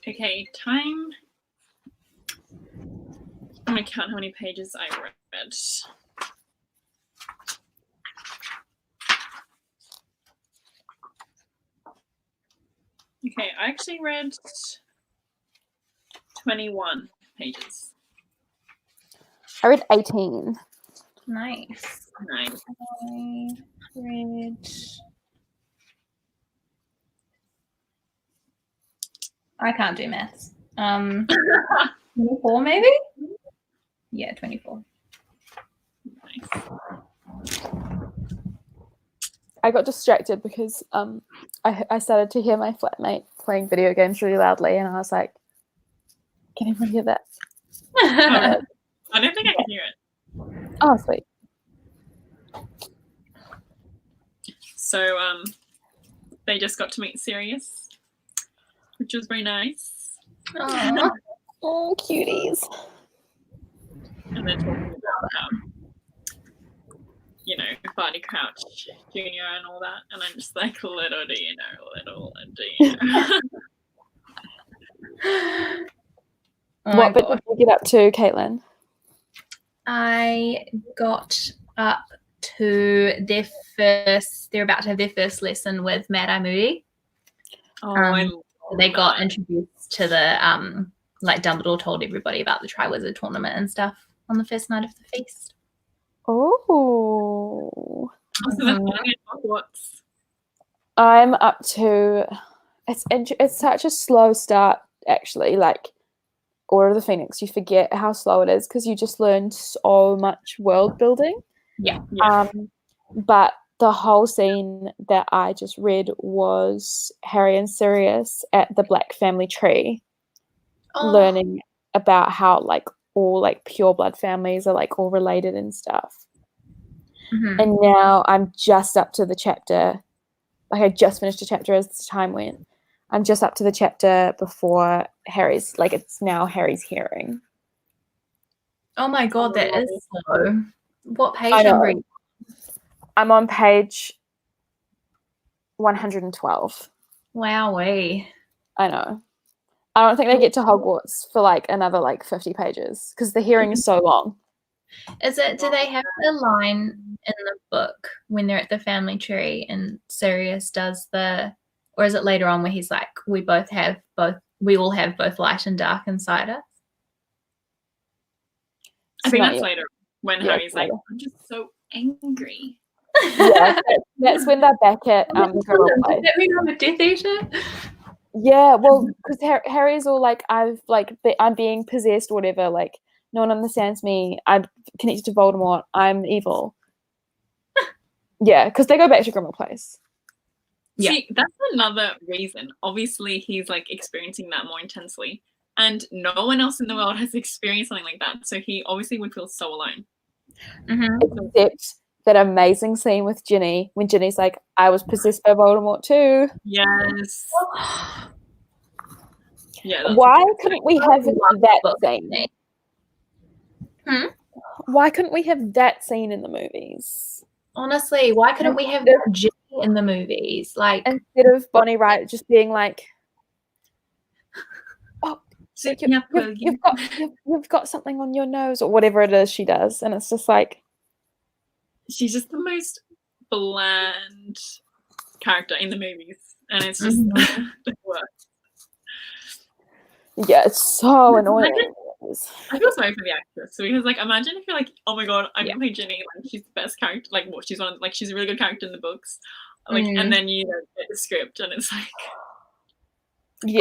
Okay, time. I'm gonna count how many pages I read. Okay, I actually read 21 pages. I read 18. Nice. Nice. I read. I can't do maths. 24 maybe? Yeah, 24. Nice. I got distracted because I started to hear my flatmate playing video games really loudly, and I was like, "Can everyone hear that?" I don't think I can hear it. Oh, sweet. So they just got to meet Sirius, which was very nice. Oh, cuties. And then talking about Barty Crouch Jr. and all that, and I'm just like, little do you know. What bit did you get up to, Caitlin? I got up to they're about to have their first lesson with Mad Amiee. They got introduced to the like Dumbledore told everybody about the Triwizard tournament and stuff on the first night of the feast. Oh. So that's going at Hogwarts. I'm up to it's such a slow start, actually. Like Order of the Phoenix, you forget how slow it is because you just learn so much world building. Yeah. But the whole scene that I just read was Harry and Sirius at the Black family tree, learning about how like all like pure blood families are like all related and stuff. Mm-hmm. And now I'm just up to the chapter. Like I just finished a chapter as the time went. I'm just up to the chapter before Harry's, like it's now Harry's hearing. Oh my god, that is slow. What page number? I'm on page 112. Wowee. I know. I don't think they get to Hogwarts for like another like 50 pages because the hearing is so long. Do they have a line in the book when they're at the family tree and Sirius does or is it later on where he's like, we all have both light and dark inside us? I think that's later when Harry's like, I'm just so angry. Yeah, that's when they're back at Does that mean I'm a Death Eater? Yeah, well, because Harry's all like, I'm being possessed or whatever. Like, no one understands me. I'm connected to Voldemort. I'm evil. Yeah, because they go back to Grimmauld Place. Yeah. See, that's another reason. Obviously, he's like experiencing that more intensely, and no one else in the world has experienced something like that. So he obviously would feel so alone. Mm-hmm. Except that amazing scene with Ginny when Ginny's like, I was possessed by Voldemort too. Yes. Yeah. Why couldn't we have that scene? Why couldn't we have that scene in the movies? Honestly, why couldn't we have Ginny in the movies? Like instead of Bonnie Wright just being like, "Oh, so you've got something on your nose," or whatever it is she does, and it's just like she's just the most bland character in the movies, and it's just the worst. Yeah, it's so annoying. I feel sorry for the actress because, like, imagine if you're like, oh my god, I'm gonna play Ginny, like, she's the best character, like, well, she's she's a really good character in the books, like, and then you get the script and it's like,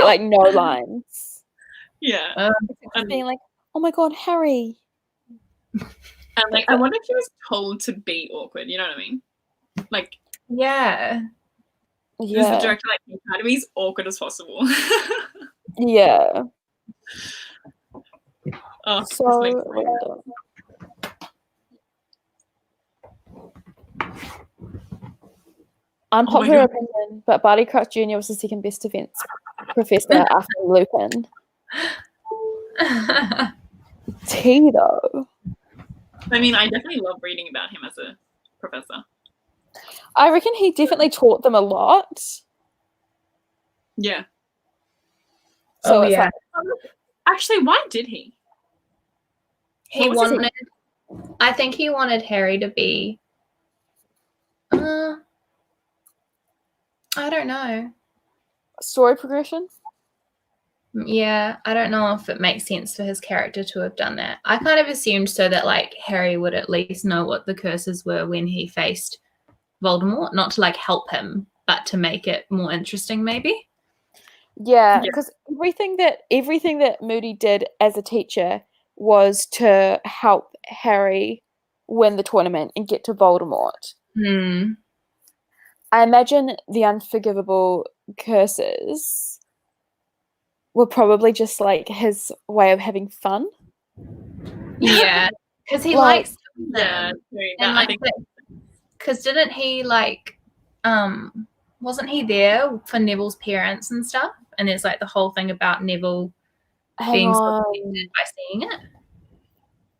like no lines. Yeah, and being like, oh my god, Harry. And like, I wonder if she was told to be awkward. You know what I mean? Like, yeah. Who's the director? Like, he tried to be as awkward as possible. Yeah. Oh, so unpopular opinion, but Barty Crouch Jr. was the second best defense professor after Lupin. T though. I mean, I definitely love reading about him as a professor. I reckon he definitely taught them a lot. Yeah. So Oh, it's yeah. like, Actually, why did he? He What was his wanted, I think he wanted Harry to be, I don't know. story progression. Yeah, I don't know if it makes sense for his character to have done that. I kind of assumed so that like Harry would at least know what the curses were when he faced Voldemort, not to like help him, but to make it more interesting maybe. Yeah, Yeah. because everything that Moody did as a teacher was to help Harry win the tournament and get to Voldemort. Hmm. I imagine the unforgivable curses were probably just like his way of having fun. Yeah, because he Like- likes Yeah, them. true. And I like, think because didn't he like, wasn't he there for Neville's parents and stuff? And there's like the whole thing about Neville Hang being so on. affected by seeing it.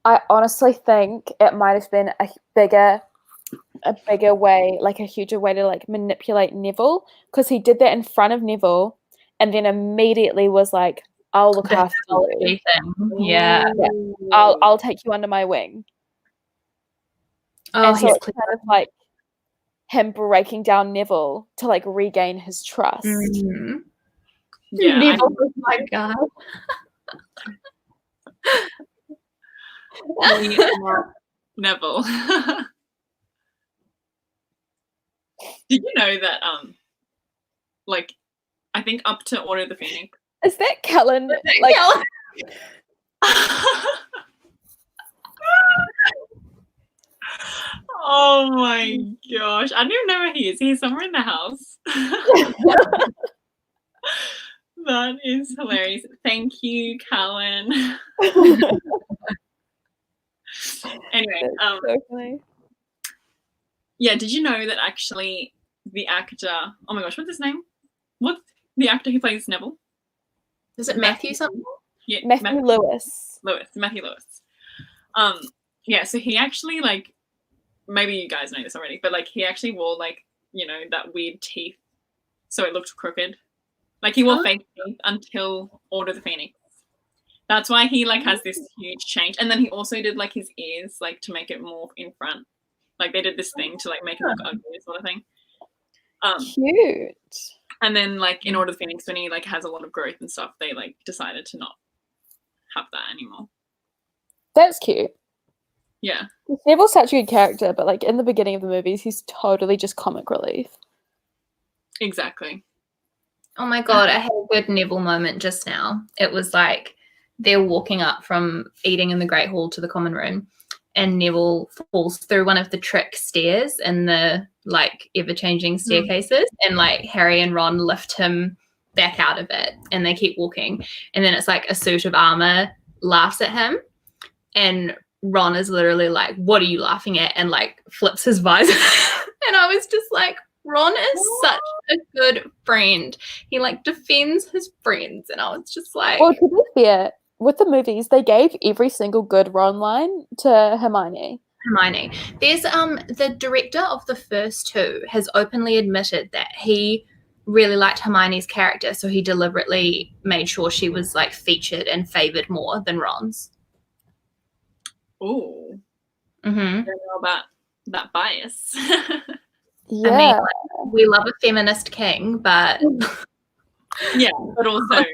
I honestly think it might have been a bigger way, like a huger way to like manipulate Neville, because he did that in front of Neville and then immediately was like, I'll look The after you. thing. Yeah. I'll take you under my wing. Oh, And so he's it's kind of like him breaking down Neville to like regain his trust. Mhm. yeah, Neville was my guy. Neville. Did you know that like I think up to Order of the Phoenix. Is that Kellen? Like, Oh my gosh. I don't even know where he is. He's somewhere in the house. That is hilarious. Thank you, Callan. Anyway, so funny. yeah, did you know that actually the actor, oh my gosh, what's his name? What's the actor who plays Neville? Is it Matthew something? Yeah, Matthew Lewis. Matthew Lewis. Yeah, so he actually like, maybe you guys know this already, but like he actually wore like, you know, that weird teeth, so it looked crooked. Like he wore fake teeth until Order of the Phoenix. That's why he like has this huge change, and then he also did like his ears like to make it more in front. Like they did this thing to like make it look ugly, sort of thing. Cute. And then like in Order of the Phoenix, when he like has a lot of growth and stuff, they like decided to not have that anymore. That's cute. Yeah. Neville's such a good character, but like in the beginning of the movies, he's totally just comic relief. Exactly. Oh my god, I had a good Neville moment just now. It was like they're walking up from eating in the Great Hall to the common room, and Neville falls through one of the trick stairs in the like ever-changing staircases, and like Harry and Ron lift him back out of it, and they keep walking, and then it's like a suit of armor laughs at him, and Ron is literally like, "What are you laughing at?" and like flips his visor, and I was just like, Ron is such a good friend. He like defends his friends, and I was just like, Well, to be fair, with the movies, they gave every single good Ron line to Hermione. There's the director of the first two has openly admitted that he really liked Hermione's character, so he deliberately made sure she was like featured and favored more than Ron's. Ooh. Mm-hmm. I don't know about that bias. Yeah. I mean, like, we love a feminist king, but yeah, but also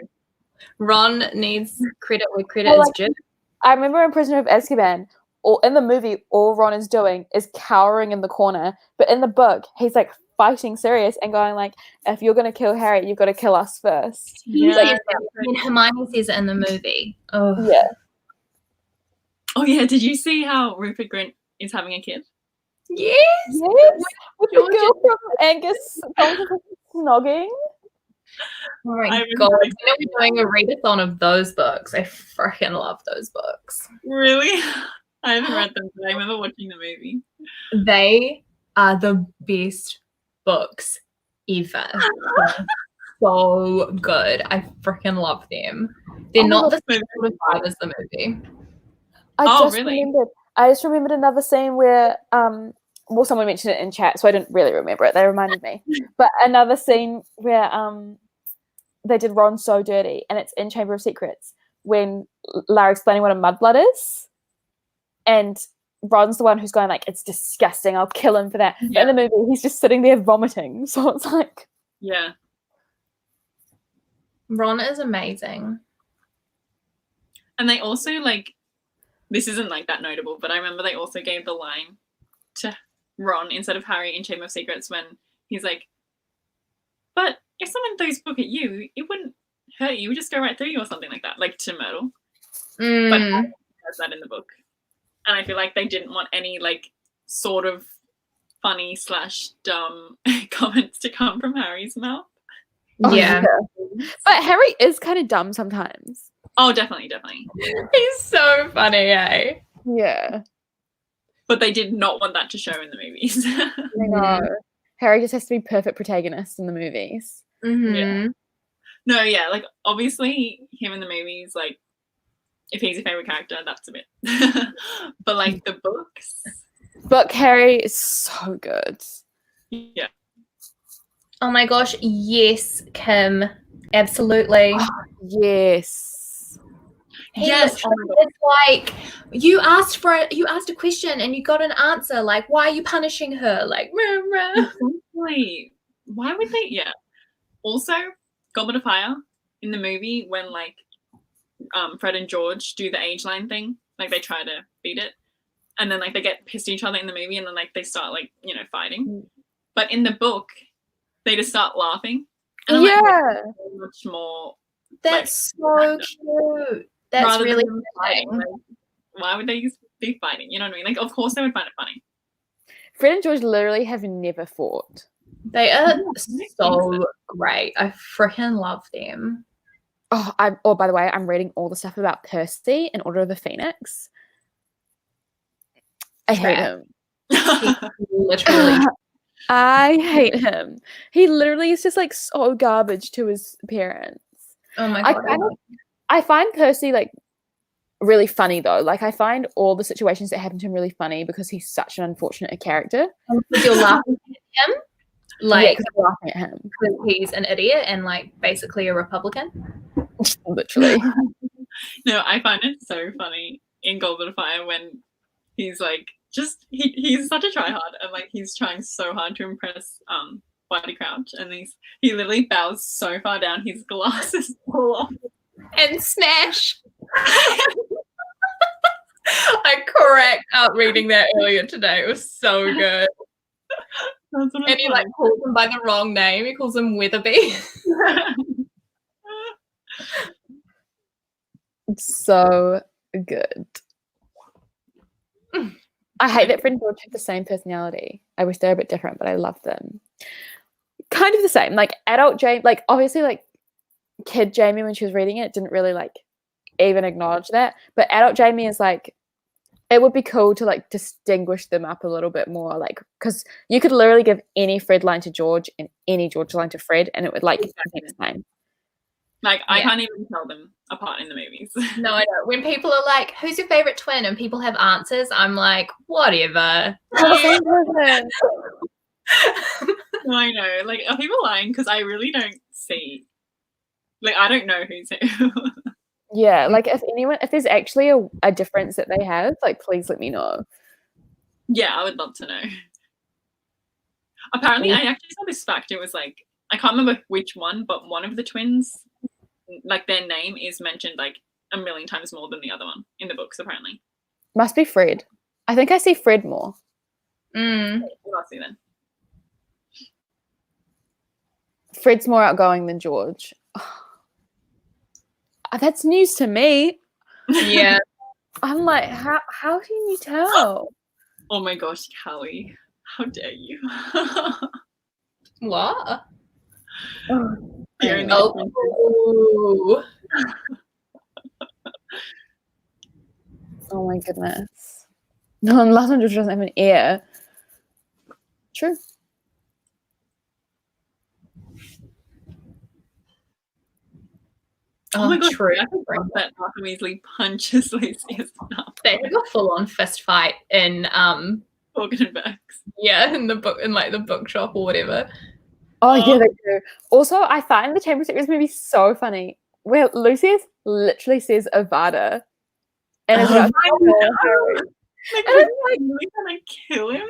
Ron needs credit where credit is due. I remember in Prisoner of Azkaban, or in the movie, all Ron is doing is cowering in the corner, but in the book, he's like fighting Sirius and going like, "If you're gonna kill Harry, you've got to kill us first." He Like, says that. I mean, Hermione says it in the movie. Oh yeah. Oh yeah, did you see how Rupert Grint is having a kid? yes. Yes. With the Georgia. girl from Angus snogging. Oh my I'm god! really You know, we're doing a readathon of those books. I freaking love those books. Really? I haven't read them, but I remember watching the movie. They are the best books ever. They're so good. I freaking love them. They're not the same sort of vibe as the movie. I just remembered another scene where well, someone mentioned it in chat, so I didn't really remember it. They reminded me. But another scene where they did Ron so dirty, and it's in Chamber of Secrets when Larry explaining what a mudblood is, and Ron's the one who's going like, it's disgusting, I'll kill him for that. But in the movie, he's just sitting there vomiting. So it's like, yeah. Ron is amazing. And they also like, this isn't like that notable, but I remember they also gave the line to Ron instead of Harry in Chamber of Secrets when he's like, but if someone throws a book at you, it wouldn't hurt you, it would just go right through you or something like that, like to Myrtle. But Harry has that in the book. And I feel like they didn't want any like sort of funny / dumb comments to come from Harry's mouth. Yeah. But Harry is kind of dumb sometimes. Oh, definitely. He's so funny, eh? Yeah. But they did not want that to show in the movies. No. Harry just has to be perfect protagonist in the movies. Yeah. No, yeah, like obviously him in the movies, like if he's your favorite character, that's a bit. But like the books. Book Harry is so good. Yeah. Oh my gosh, yes, Kim. Absolutely. Yes. Yes. It's like you asked a question and you got an answer. Like, why are you punishing her? Like, Wait, why would they? Yeah. Also, Goblet of Fire in the movie when like Fred and George do the age line thing, like they try to beat it, and then like they get pissed at each other in the movie, and then like they start like fighting. But in the book, they just start laughing. And I'm like, much more. That's like, so cute. That's really fighting. Like, why would they be fighting? You know what I mean? Like, of course they would find it funny. Fred and George literally have never fought. They are so great. I freaking love them. Oh, by the way, I'm reading all the stuff about Percy in Order of the Phoenix. I hate him. Literally. I hate him. He literally is just like so garbage to his parents. Oh my god. I find Percy like really funny though. Like I find all the situations that happen to him really funny because he's such an unfortunate character. Because you're laughing at him. Like you're laughing at him. Because he's an idiot and like basically a Republican. Literally. No, I find it so funny in Goblet of Fire when he's like he's such a tryhard and like he's trying so hard to impress Whitey Crouch and he literally bows so far down his glasses fall off and smash. I cracked up reading that earlier today. It was so good. And he like calls him by the wrong name. He calls him Weatherby. It's so good. I hate that Fred and George have the same personality. I wish they were a bit different, but I love them. Kind of the same. Like adult Jaime, like obviously like kid Jaime when she was reading it didn't really like even acknowledge that. But adult Jaime is like, it would be cool to like distinguish them up a little bit more, like because you could literally give any Fred line to George and any George line to Fred, and it would like be the same. Like I can't even tell them apart in the movies. No, I know. When people are like, "Who's your favorite twin?" and people have answers, I'm like, whatever. No, I know. Like, are people lying? Because I really don't see. Like, I don't know who's who. Yeah, like if there's actually a difference that they have, like please let me know. Yeah, I would love to know. Apparently, I actually saw this fact. It was like, I can't remember which one, but one of the twins, like their name is mentioned like a million times more than the other one in the books, apparently. Must be Fred. I think I see Fred more. I'll see then. Fred's more outgoing than George. That's news to me. Yeah. I'm like, how can you tell? Oh my gosh, Callie. How dare you? What? Oh my goodness. No, and last one just doesn't have an ear. True. Oh my god, true. I forgot that Arthur Weasley punches Lucius up. They had a full-on fist fight in Organ and Burks. Yeah, in the book, in like the bookshop or whatever. Oh, yeah, they do. Also, I find the Chamber of Secrets movie so funny, where Lucius literally says Avada. And it's about Harry. Like, And it's like, really gonna kill him?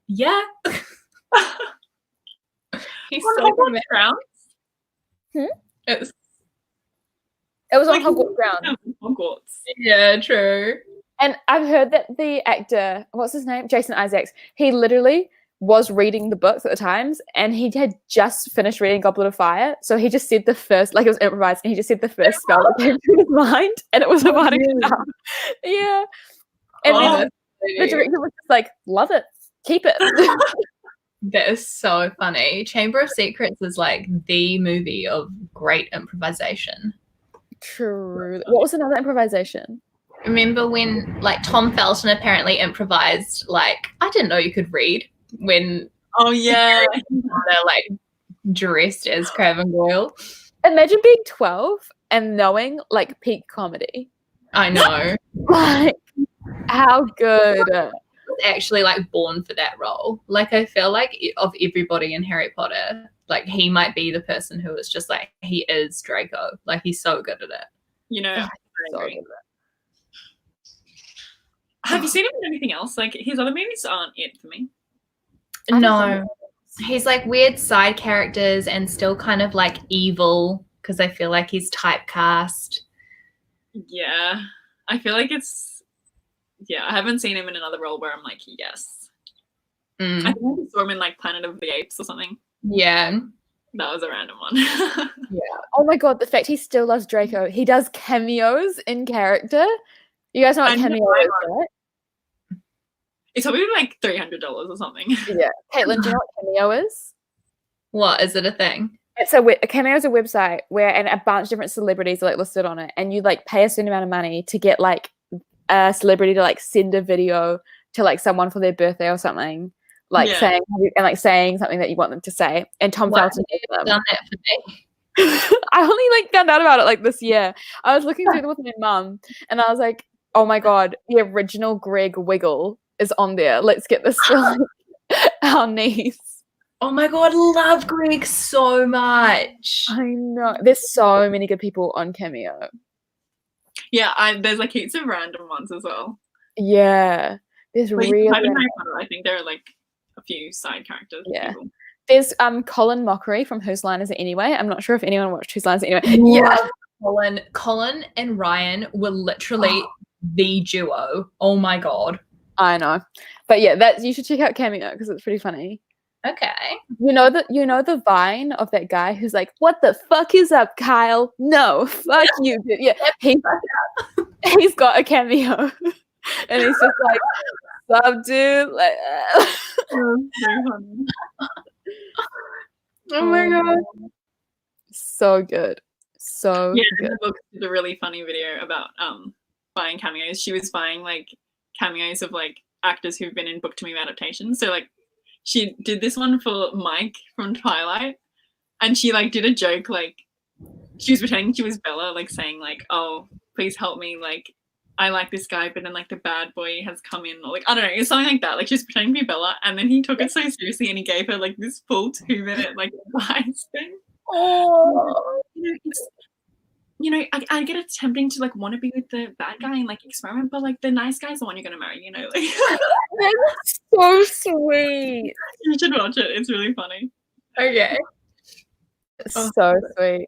Yeah. He's On so Hogwarts good. grounds? It was, it was on Like, Hogwarts ground. Hogwarts. yeah, true. And I've heard that the actor, what's his name? Jason Isaacs, he literally was reading the books at the times, and he had just finished reading Goblet of Fire. So he just said the first, like it was improvised, and he just said the first spell that came to his mind, and it was about to Yeah. And then the director was just like, love it. Keep it. That is so funny. Chamber of Secrets is like the movie of great improvisation. True. What was another improvisation? Remember when like Tom Felton apparently improvised like, I didn't know you could read, when Oh, yeah. they're like dressed as Crabbe and Goyle. Imagine being 12 and knowing like peak comedy. I know. Like, how good. Was actually like born for that role. Like I feel like of everybody in Harry Potter, like he might be the person who is just like, he is Draco. Like he's so good at it. You know, I So agree. good. Have you seen him in anything else? Like, his other movies aren't it for me. No. He's like weird side characters and still kind of like evil because I feel like he's typecast. Yeah. I feel like it's... Yeah, I haven't seen him in another role where I'm like, yes. I think I saw him in like Planet of the Apes or something. Yeah. That was a random one. Oh my god, the fact he still loves Draco. He does cameos in character. You guys know what I know, cameo I is, know. right? It's probably like $300 or something. Yeah. Caitlin, do you know what cameo is? What, is it a thing? It's a cameo is a website where and a bunch of different celebrities are like listed on it, and you like pay a certain amount of money to get like a celebrity to like send a video to like someone for their birthday or something, like saying something that you want them to say. And Tom Felton did them. Done that for me. I only like found out about it like this year. I was looking through them with my mum, and I was like, "Oh my god, the original Greg Wiggle is on there. Let's get this for like, our niece." Oh my god, love Greg so much. I know. There's so many good people on Cameo. Yeah, there's like heaps of random ones as well. Yeah, there's Like, really. I don't know, I think there are like a few side characters. Yeah. People. There's Colin Mockery from Whose Line Is It Anyway? I'm not sure if anyone watched Whose Line Is It Anyway. Yeah. Colin and Ryan were literally the duo. Oh my god. I know, but yeah, you should check out Cameo because it's pretty funny. Okay. You know the Vine of that guy who's like, "What the fuck is up, Kyle? No, fuck you, dude." Yeah, he's got a cameo, and he's just like, "Sup, dude?" Like, Oh my god. so good, so Yeah, good. the book did a really funny video about buying cameos. She was buying like cameos of like actors who've been in book to movie adaptations. So like she did this one for Mike from Twilight, and she like did a joke like she was pretending she was Bella, like saying like, "Oh, please help me, like I like this guy, but then like the bad boy has come in," or like I don't know, it's something like that. Like she was pretending to be Bella, and then he took it so seriously and he gave her like this full 2-minute like advice thing. Oh, You know, I get it tempting to like want to be with the bad guy and like experiment, but like the nice guy's the one you're gonna marry, you know, like that's so sweet. you should watch it. It's really funny. Okay. So sweet.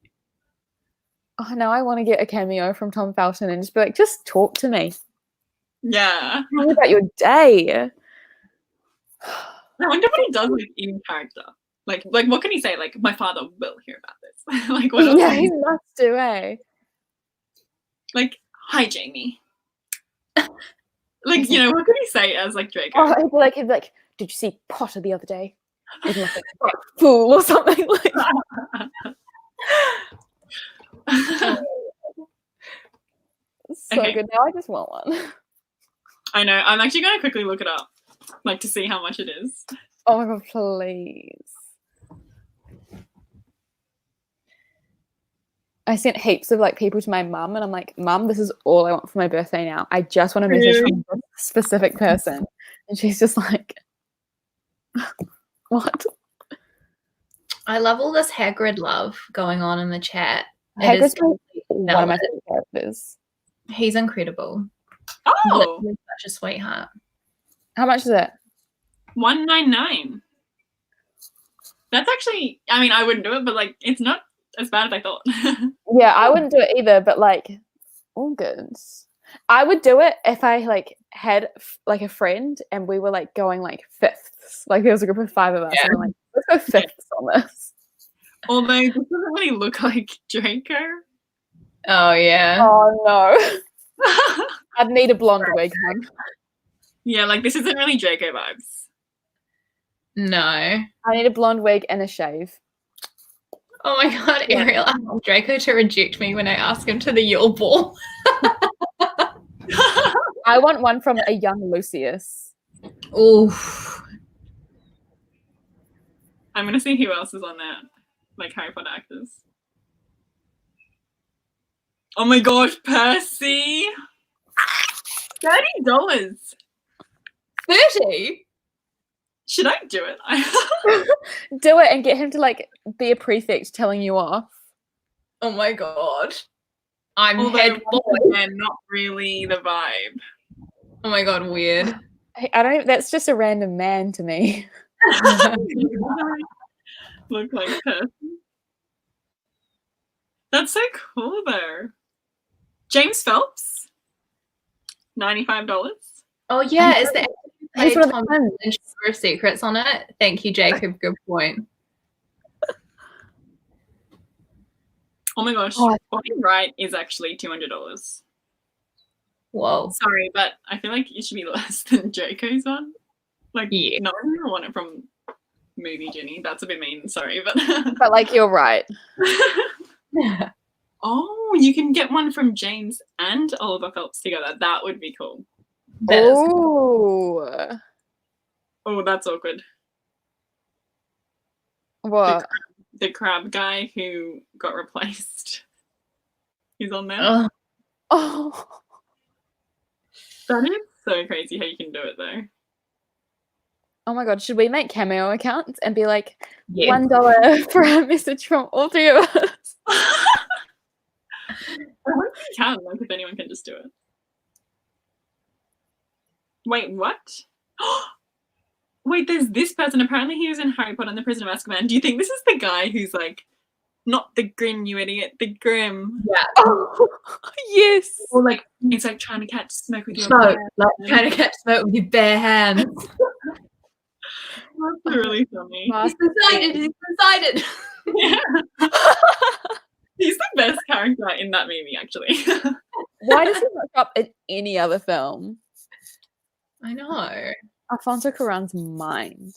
Oh, now I want to get a cameo from Tom Felton and just be like, just talk to me. Yeah. Tell me about your day. I wonder what he does like in character. Like what can he say? Like, my father will hear about this. Like what else? Yeah, he must do, eh? Like, hi Jamie. Like, you know, what could he say as like Draco? Oh, he'd be like, "Did you see Potter the other day? He'd be like, fool," or something like that. So Okay. good. Now I just want one. I know. I'm actually gonna quickly look it up, like to see how much it is. Oh my god, please. I sent heaps of like people to my mum, and I'm like, "Mum, this is all I want for my birthday now. I just want a message from a specific person." And she's just like, "What?" I love all this Hagrid love going on in the chat. Hagrid's one of my favorite characters. He's incredible. Oh, He's such a sweetheart. How much is it? $199. That's actually, I mean, I wouldn't do it, but like, it's not as bad as I thought. Yeah, I wouldn't do it either, but like, all good. I would do it if I like had like a friend and we were like going like fifths. Like there was a group of 5 of us, and I'm like, let's go fifths on this. Although this doesn't really look like Draco. Oh yeah. Oh no. I'd need a blonde wig, hun. Yeah, like this isn't really Draco vibes. No. I need a blonde wig and a shave. Oh my god, Ariel, I want Draco to reject me when I ask him to the Yule Ball. I want one from a young Lucius. Oof. I'm gonna see who else is on that, like Harry Potter actors. Oh my gosh, Percy! $30. 30? Should I do it? Do it and get him to like be a prefect telling you off. Oh my god. I'm Although, head boy. again, not really the vibe. Oh my god, weird. I don't. That's just a random man to me. Look like Percy. That's so cool, though. James Phelps, $95. Oh yeah, is the He's one of the Tom twins. and Chamber of Secrets on it? Thank you, Jacob. Good point. Oh my gosh, Oh, Bonnie Wright is actually $200. Whoa. Sorry, but I feel like it should be less than Draco's one. Like, Yeah. no one will want it from Movie Jenny. That's a bit mean, sorry, but But like you're right. oh, you can get one from James and Oliver Phelps together. That would be cool. That is Oh, Oh, that's awkward. what? The crab guy who got replaced. He's on there. oh, Oh, That is so crazy how you can do it though. oh my god! Should we make Cameo accounts and be like yeah. $1 for a message from all 3 of us? I wonder if you can, like if anyone can just do it. Wait, what? Wait, there's this person. Apparently he was in Harry Potter and the Prisoner of Azkaban. Do you think this is the guy who's like, not the Grin, you idiot, the Grim? Yeah. Oh, yes. Or like, it's like trying to catch smoke with your Smoke, bare like hands. trying to catch smoke with your bare hands. That's really funny. He's decided. He's decided. Yeah. He's the best character in that movie, actually. Why does he not show up in any other film? I know. Alfonso Cuarón's mind.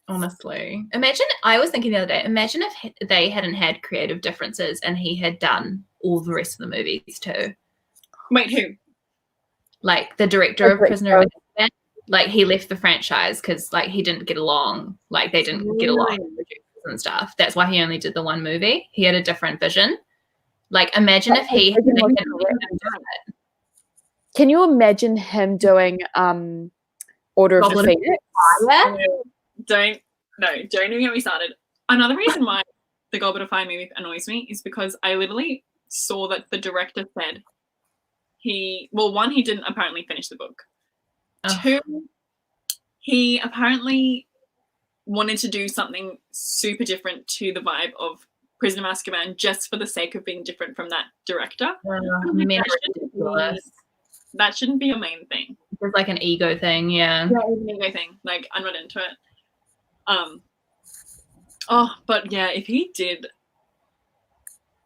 Honestly, imagine. I was thinking the other day. Imagine if they hadn't had creative differences and he had done all the rest of the movies too. Wait, who? Like the director of Prisoner of Azkaban. Like he left the franchise because like he didn't get along. Like they didn't get along with producers and stuff. That's why he only did the one movie. He had a different vision. Like imagine if he had Can you imagine him doing Order of the Goblet of Phoenix? Fire. Don't even get me started. Another reason why the Goblet of Fire movie annoys me is because I literally saw that the director said one, he didn't apparently finish the book. Oh. 2, he apparently wanted to do something super different to the vibe of Prisoner of Azkaban just for the sake of being different from that director. That shouldn't be your main thing. It's like an ego thing, yeah. Yeah, it's an ego thing. Like, I'm not into it. But yeah, if he did,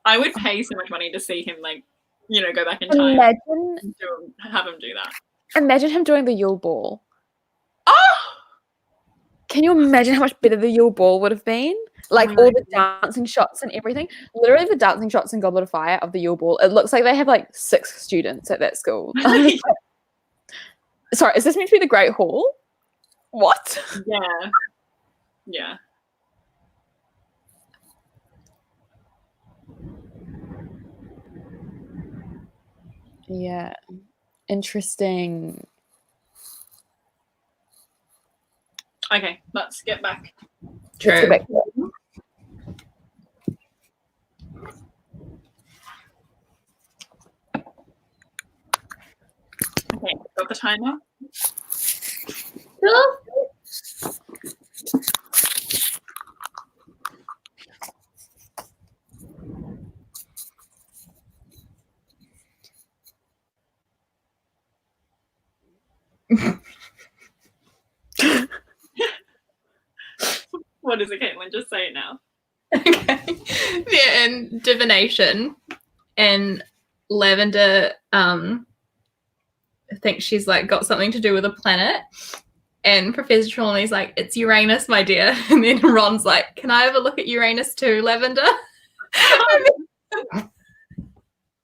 I would pay so much money to see him, like, you know, go back in time Imagine and have him do that. Imagine him doing the Yule Ball. Oh! Can you imagine how much better the Yule Ball would have been? Like all the dancing shots and everything. Literally the dancing shots in Goblet of Fire of the Yule Ball. It looks like they have like 6 students at that school. Sorry, is this meant to be the Great Hall? What? Yeah. Yeah. Yeah. Interesting. Okay, let's get back. Let's go back to it. got the timer? Sure. What is it, Caitlin? Just say it now. Okay. They're in divination, and Lavender thinks she's like got something to do with a planet, and Professor Trelawney's like, it's Uranus, my dear. And then Ron's like, can I have a look at Uranus too, Lavender? Run!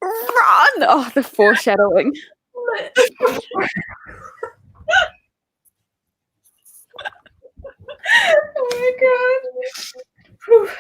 Oh, the foreshadowing. Oh my god. Whew.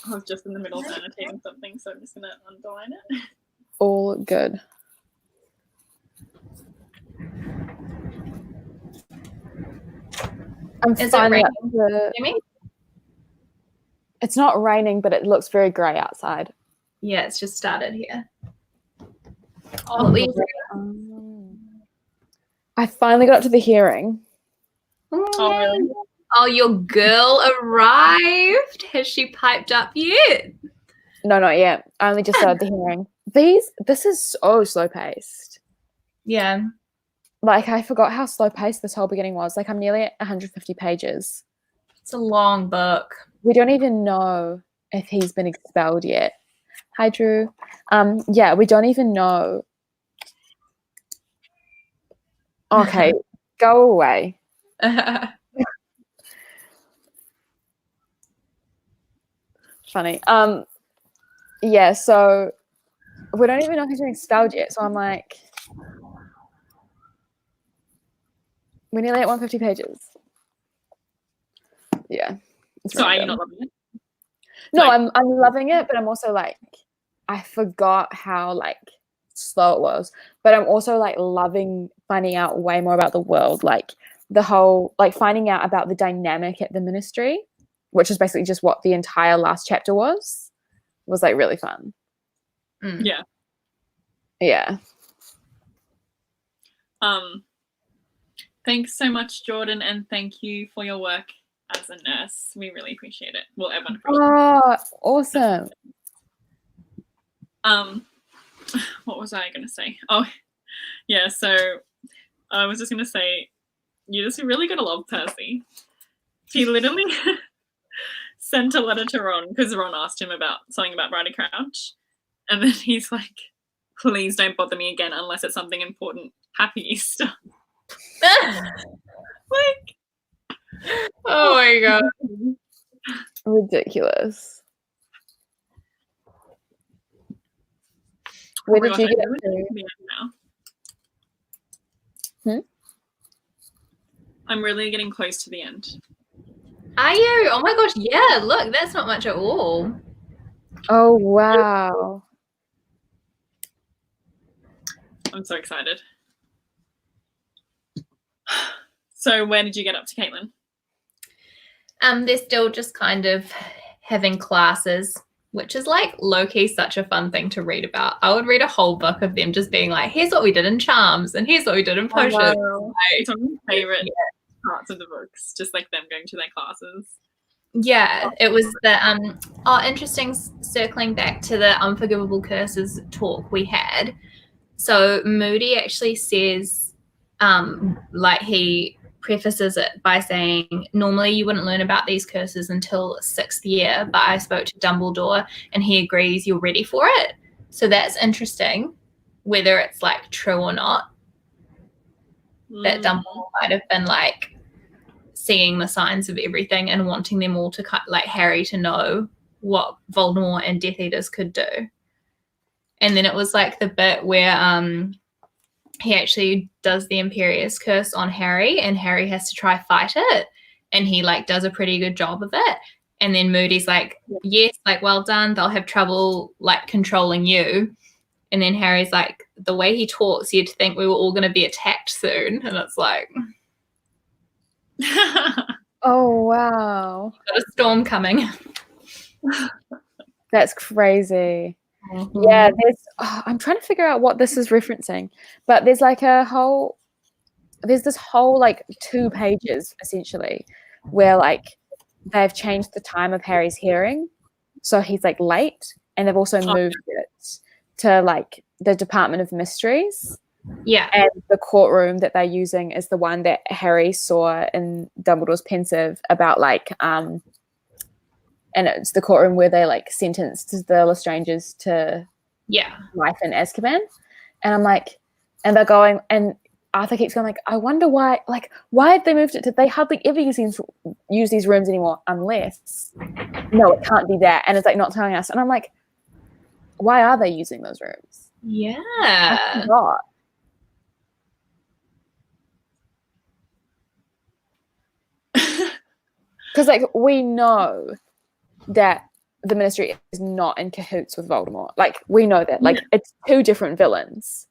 I was just in the middle of annotating something, so I'm just gonna underline it. All good. Is it raining? Jamie? It's not raining, but it looks very grey outside. Yeah, it's just started here. Oh, I finally got to the hearing. Oh, really? Oh, your girl arrived. Has she piped up yet? No, not yet. I only just started the hearing. This is so slow paced. Yeah. Like, I forgot how slow paced this whole beginning was. Like, I'm nearly at 150 pages. It's a long book. We don't even know if he's been expelled yet. Hi, Drew. Yeah, we don't even know. Okay, go away. Funny. Yeah, so we don't even know if he's been expelled yet. So I'm like, we're nearly at 150 pages. Yeah. So are you not loving it? No, like, I'm loving it, but I'm also like, I forgot how like slow it was. But I'm also like loving finding out way more about the world, like the whole like finding out about the dynamic at the ministry, which is basically just what the entire last chapter was like really fun. Yeah. Yeah. Thanks so much, Jordan, and thank you for your work as a nurse. We really appreciate it. Well, everyone appreciates it. Oh, awesome. What was I gonna say? Oh, yeah. So I was just gonna say, you're just really gonna love Percy. He literally sent a letter to Ron because Ron asked him about something about Brady Crouch, and then he's like, "Please don't bother me again unless it's something important. Happy Easter." Like, oh my god, ridiculous. Where did you get to? Now. I'm really getting close to the end. Are you? Oh my gosh, yeah, look, that's not much at all. Oh, wow. I'm so excited. So where did you get up to, Caitlin? They're still just kind of having classes, which is like low-key such a fun thing to read about. I would read a whole book of them just being like, here's what we did in Charms and here's what we did in Potions. Wow. It's one of my favorite parts of the books, just like them going to their classes. Yeah, it was the interesting, circling back to the Unforgivable Curses talk we had. So Moody actually says, like he prefaces it by saying, normally you wouldn't learn about these curses until 6th year, but I spoke to Dumbledore and he agrees you're ready for it. So that's interesting, whether it's like true or not. That Dumbledore might have been like seeing the signs of everything and wanting them all to like Harry to know what Voldemort and Death Eaters could do. And then it was like the bit where he actually does the Imperius curse on Harry and Harry has to try fight it and he like does a pretty good job of it. And then Moody's like, yes, like well done, they'll have trouble like controlling you. And then Harry's like, the way he talks, you'd think we were all going to be attacked soon. And it's like, oh, wow. Got a storm coming. That's crazy. Mm-hmm. Yeah, I'm trying to figure out what this is referencing, but there's like this whole like 2 pages essentially where like they've changed the time of Harry's hearing, so he's like late, and they've also moved it to like the Department of Mysteries. Yeah, and the courtroom that they're using is the one that Harry saw in Dumbledore's pensive about like and it's the courtroom where they like sentenced the Lestrangers to life in Azkaban. And I'm like, and they're going, and Arthur keeps going like, I wonder why have they moved it to, they hardly ever use these rooms anymore unless, no, it can't be that. And it's like not telling us. And I'm like, why are they using those rooms? Yeah. I forgot. Because like we know that the Ministry is not in cahoots with Voldemort. Like, we know that. Like, it's two different villains.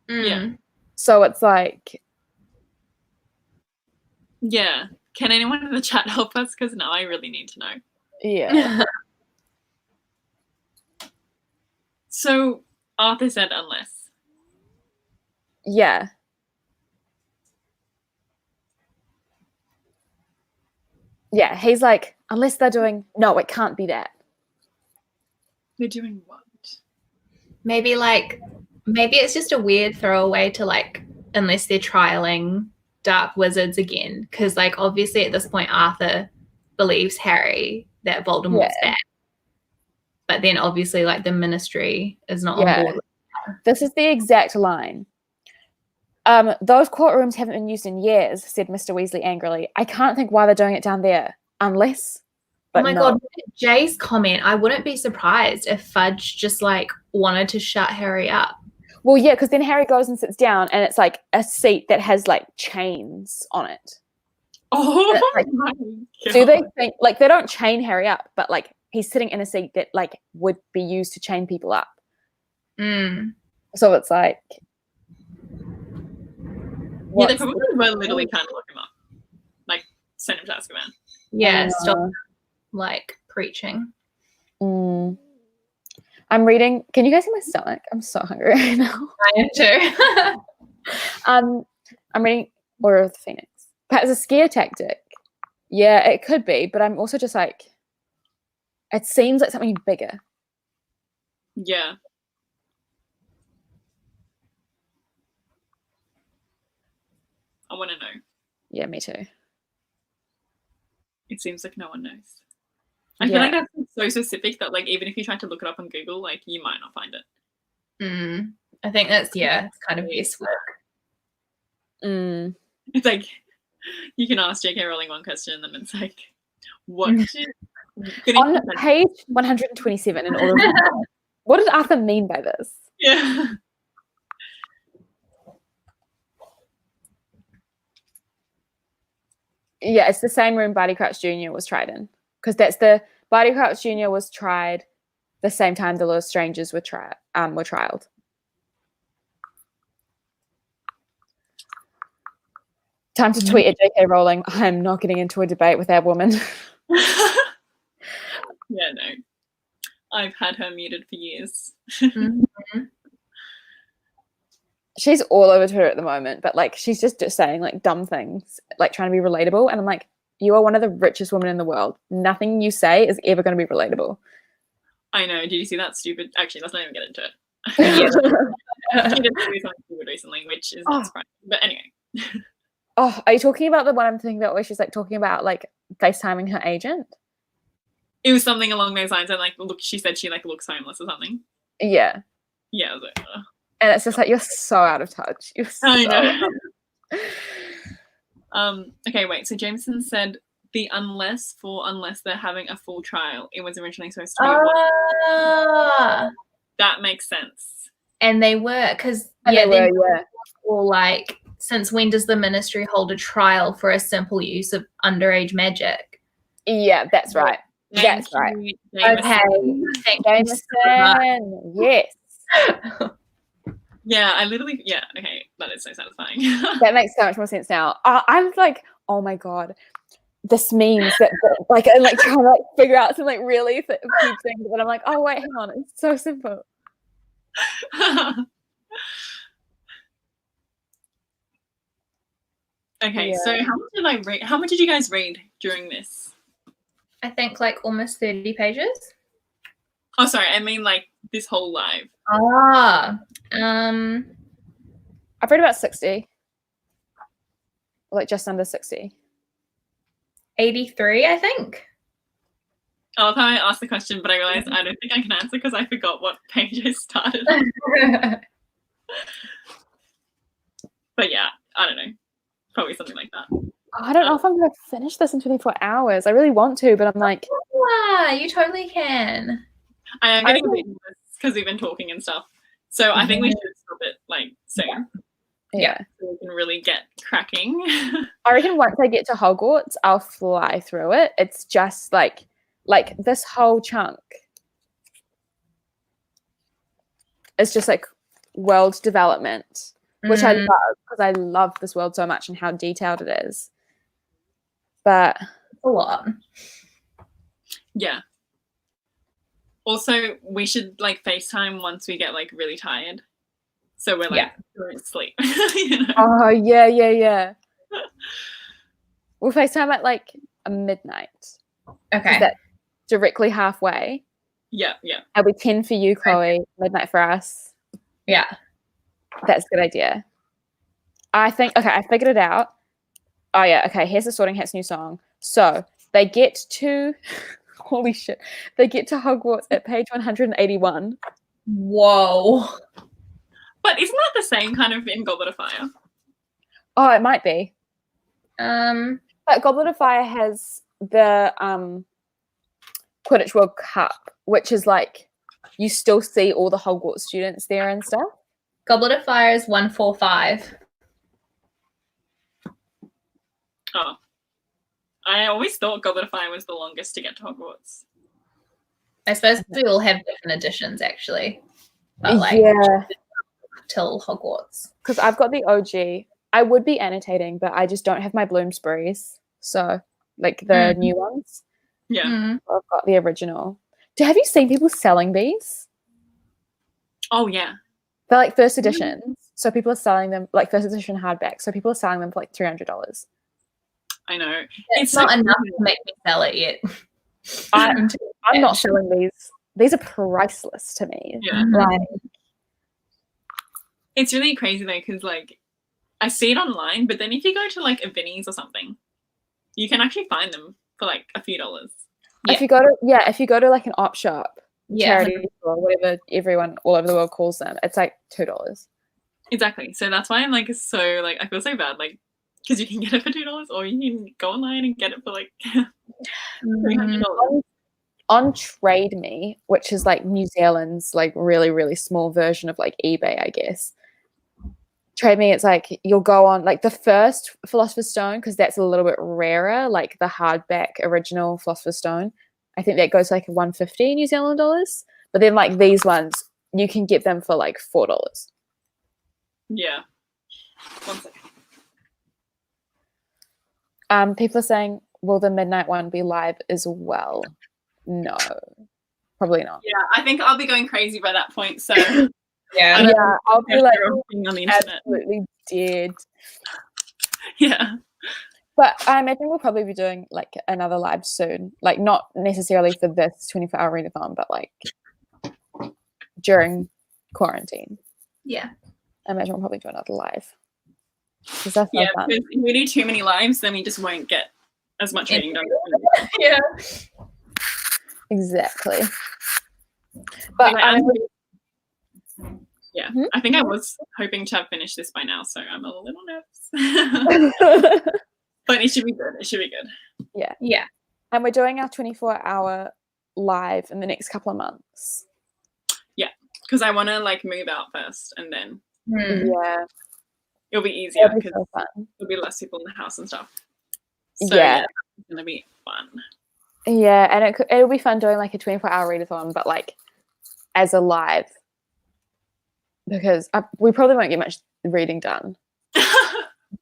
Yeah. So it's like... Yeah. Can anyone in the chat help us? Because now I really need to know. Yeah. So Arthur said unless. Yeah. Yeah, he's like, unless they're doing... No, it can't be that. They're doing what? Maybe it's just a weird throwaway to like, unless they're trialing dark wizards again, because like obviously at this point Arthur believes Harry that Voldemort's back, but then obviously like the Ministry is not on board with that. This is the exact line. Those courtrooms haven't been used in years, said Mr. Weasley angrily. I can't think why they're doing it down there, unless... But oh my god, Jay's comment, I wouldn't be surprised if Fudge just like wanted to shut Harry up. Well, yeah, because then Harry goes and sits down and it's like a seat that has like chains on it. Oh, like, my God. Do they think, like, they don't chain Harry up, but like he's sitting in a seat that like would be used to chain people up. So it's like... Yeah, they probably were literally trying to look him up. Like, send him to Azkaban. Yeah, stop like preaching. I'm reading. Can you guys see my stomach? I'm so hungry right now. I am too. I'm reading Order of the Phoenix. Perhaps a scare tactic. Yeah, it could be, but I'm also just like, it seems like something bigger. Yeah. I want to know. Yeah, me too. It seems like no one knows. I feel like that's so specific that like even if you tried to look it up on Google, like you might not find it. I think that's it's kind of guesswork. It's like you can ask J.K. Rowling one question and then it's like, what? On page 127 in Order of the Phoenix, what did Arthur mean by this? Yeah. Yeah, it's the same room Barty Crouch Jr. was tried in. Because that's the... Barty Crouch Jr. was tried the same time the Little Strangers were trialed. Time to tweet at J.K. Rowling, I'm not getting into a debate with that woman. Yeah, no. I've had her muted for years. She's all over Twitter at the moment, but like she's just saying like dumb things, like trying to be relatable. And I'm like, you are one of the richest women in the world. Nothing you say is ever going to be relatable. I know. Did you see that stupid? Actually, let's not even get into it. She did do something stupid recently, which is not surprising. But anyway. Oh, are you talking about the one I'm thinking about where she's like talking about like FaceTiming her agent? It was something along those lines, and like, look, she said she like looks homeless or something. Yeah. Yeah, I was like, ugh. And it's just like, you're so out of touch. You're so I know. Okay, wait. So Jameson said the unless they're having a full trial. It was originally supposed to be that makes sense. And they were, because or like, since when does the Ministry hold a trial for a simple use of underage magic? Yeah, that's right. That's right. Jameson. Okay. Jameson. Yes. Yeah, okay, that is so satisfying. That makes so much more sense now. I'm like, oh my god, this means that like I'm like trying to like figure out some like really few things, but I'm like, oh wait, hang on, it's so simple. Okay, so how much did you guys read during this? I think like almost 30 pages. Oh, sorry, I mean like this whole live. I've read about 60. Like just under 60. 83, I think. I love how I asked the question, but I realized I don't think I can answer because I forgot what page I started. But yeah, I don't know. Probably something like that. I don't know if I'm going to finish this in 24 hours. I really want to, but I'm like... you totally can. I am getting a bit nervous because we've been talking and stuff. So I think we should stop it like soon. Yeah. So we can really get cracking. I reckon once I get to Hogwarts, I'll fly through it. It's just like Like this whole chunk is just like world development, which I love because I love this world so much and how detailed it is. But a lot. Yeah. Also, we should like FaceTime once we get like really tired. So we're like going to sleep. You know? Oh yeah. We'll FaceTime at like a midnight. Okay. That's directly halfway. Yeah. It'll be 10 for you, Chloe, midnight for us. Yeah. That's a good idea. I figured it out. Oh yeah, okay, here's the Sorting Hat's new song. So they get to holy shit. They get to Hogwarts at page 181. Whoa. But isn't that the same kind of in Goblet of Fire? Oh, it might be. But Goblet of Fire has the Quidditch World Cup, which is like you still see all the Hogwarts students there and stuff. Goblet of Fire is 145. Oh. I always thought Goblet of Fire was the longest to get to Hogwarts. I suppose we all have different editions, actually. But like, till Hogwarts. Because I've got the OG. I would be annotating, but I just don't have my Bloomsburys. So, like the new ones. Yeah. I've got the original. Have you seen people selling these? Oh, yeah. They're like first editions. So people are selling them, like first edition hardback. So people are selling them for like $300. I know. It's not enough to make me sell it yet. I'm not selling these. These are priceless to me. Yeah. Like, it's really crazy though, because like I see it online, but then if you go to like a Vinnie's or something, you can actually find them for like a few dollars. If you go to like an op shop, charity store, whatever everyone all over the world calls them, it's like $2. Exactly. So that's why I'm like so like I feel so bad, like because you can get it for $2 or you can go online and get it for like $300. On Trade Me, which is like New Zealand's like really, really small version of like eBay, I guess. Trade Me, it's like you'll go on like the first Philosopher's Stone, because that's a little bit rarer, like the hardback original Philosopher's Stone. I think that goes like 150 New Zealand dollars. But then like these ones, you can get them for like $4. Yeah. 1 second. People are saying, will the midnight one be live as well? No, probably not. Yeah, I think I'll be going crazy by that point. So yeah, I'll be like on the internet. Absolutely dead. Yeah. But I imagine we'll probably be doing like another live soon. Like not necessarily for this 24-hour readathon, but like during quarantine. I imagine we'll probably do another live. That's yeah, fun. because if we do too many lives, then we just won't get as much reading done. Yeah. Exactly. But I think I was hoping to have finished this by now, so I'm a little nervous. But it should be good. It should be good. Yeah. And we're doing our 24-hour live in the next couple of months. Yeah, because I want to like move out first, and then yeah, it'll be easier because so there'll be less people in the house and stuff. So, yeah, it's gonna be fun. Yeah, and it'll be fun doing like a 24-hour readathon, but like as a live, because we probably won't get much reading done.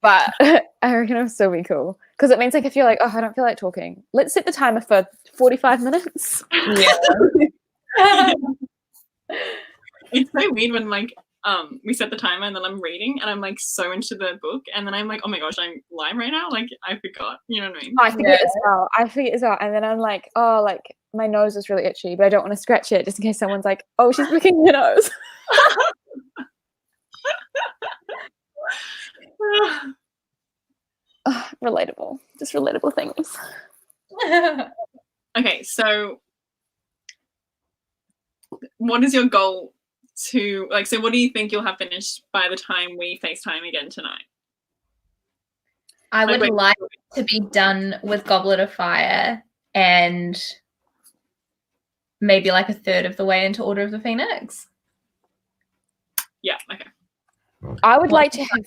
But I reckon it'll still be cool, because it means like if you're like, oh, I don't feel like talking, let's set the timer for 45 minutes. Yeah. It's so weird when like we set the timer and then I'm reading and I'm like so into the book and then I'm like, oh my gosh, I'm live right now, like I forgot, you know what I mean? I forget as well, and then I'm like, oh, like my nose is really itchy, but I don't want to scratch it just in case someone's like, oh, she's licking her nose. Relatable, just relatable things. Okay, so what is your goal to like, so what do you think you'll have finished by the time we FaceTime again tonight? I would like to be done with Goblet of Fire and maybe like a third of the way into Order of the Phoenix. Yeah, okay. I would like to have...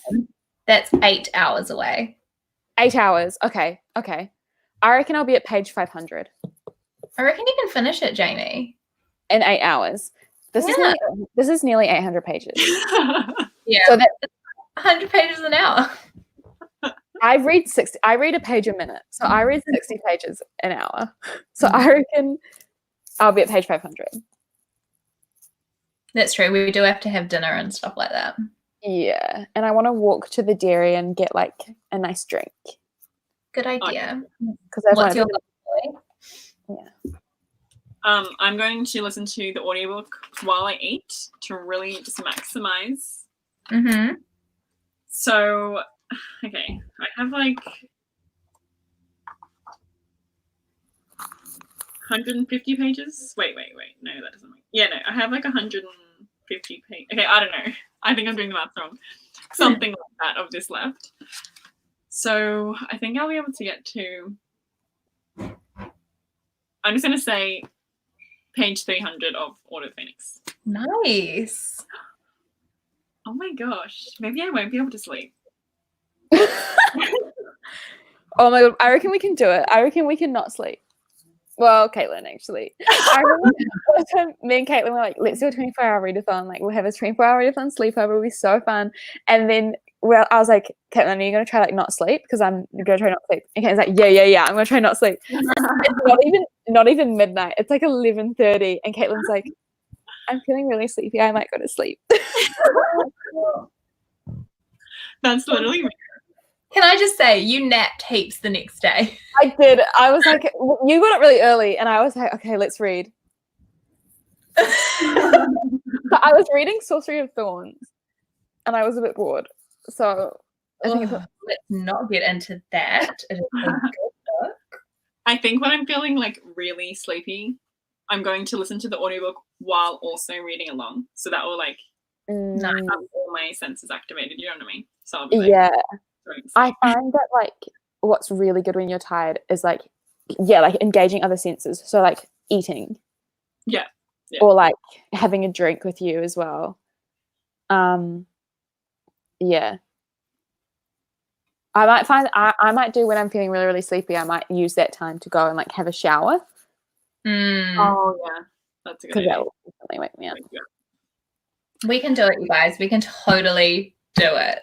That's 8 hours away. 8 hours. Okay. I reckon I'll be at page 500. I reckon you can finish it, Jaime. in 8 hours. This is nearly 800 pages. Yeah. So that 100 pages an hour. I read a page a minute. So I read 60 pages an hour. So I reckon I'll be at page 500. That's true. We do have to have dinner and stuff like that. Yeah. And I want to walk to the dairy and get like a nice drink. Good idea. What's your yeah. I'm going to listen to the audiobook while I eat to really just maximize. Mm-hmm. So, okay, I have like 150 pages. Wait. No, that doesn't make. Yeah, no, I have like 150 pages. Okay, I don't know. I think I'm doing the math wrong. Something like that of this left. So I think I'll be able to get to. I'm just going to say page 300 of Order of Phoenix. Nice. Oh my gosh. Maybe I won't be able to sleep. Oh my god, I reckon we can do it. I reckon we can not sleep. Well, Caitlin, actually. I remember me and Caitlin were like, let's do a 24-hour readathon. Like, we'll have a 24-hour readathon sleepover. It'll be so fun. And then I was like, Caitlin, are you going to try like not sleep? Because I'm going to try not sleep. And Caitlin's like, yeah. I'm going to try not sleep. It's not even midnight. It's like 11:30. And Caitlin's like, I'm feeling really sleepy. I might go to sleep. That's literally me. Can I just say, you napped heaps the next day? I did. I was like, you got up really early. And I was like, okay, let's read. So I was reading Sorcery of Thorns. And I was a bit bored. So I think let's not get into that. It is a good book. I think when I'm feeling like really sleepy, I'm going to listen to the audiobook while also reading along. So that will like have all my senses activated. You know what I mean? So I'll be like, I find that like what's really good when you're tired is like engaging other senses. So like eating. Yeah. Or like having a drink with you as well. Yeah. I might do when I'm feeling really, really sleepy, I might use that time to go and like have a shower. Oh yeah. That's a good idea. That will definitely wake me up. We can do it, you guys. We can totally do it.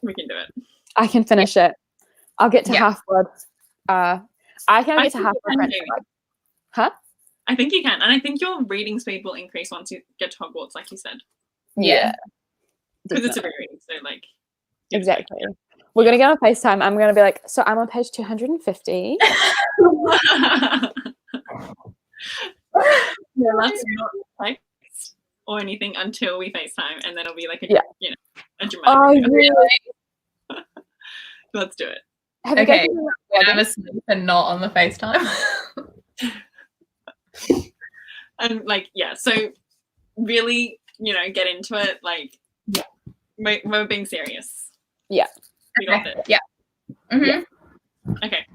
We can do it. I can finish it. I'll get to Half-Blood. I can get to Half-Blood. Huh? I think you can. And I think your reading speed will increase once you get to Hogwarts, like you said. Yeah. Because it's a rereading, so like. Exactly. We're going to get on FaceTime. I'm going to be like, so I'm on page 250. No, that's not text or anything until we FaceTime, and then it'll be like a dramatic. Oh, really? Let's do it. Okay. When I'm asleep and not on the FaceTime. And like, so really, get into it. Like, we're being serious. Yeah. We got it. Yeah. Mm-hmm. Yeah. Okay.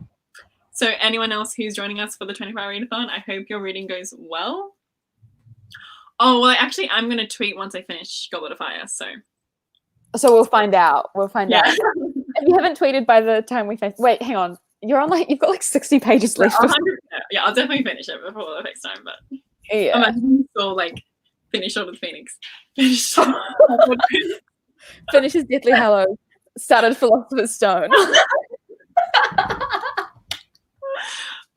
So anyone else who's joining us for the 24-hour readathon, I hope your reading goes well. Oh, well, actually, I'm going to tweet once I finish Goblet of Fire, so we'll find out. We'll find out. If you haven't tweeted by the time we finish, wait, hang on. You've got like 60 pages left. Yeah, I'll definitely finish it before the next time, but yeah. I'm actually still like finish Order of the Phoenix. Finishes Deathly Hallows. Started Philosopher's Stone.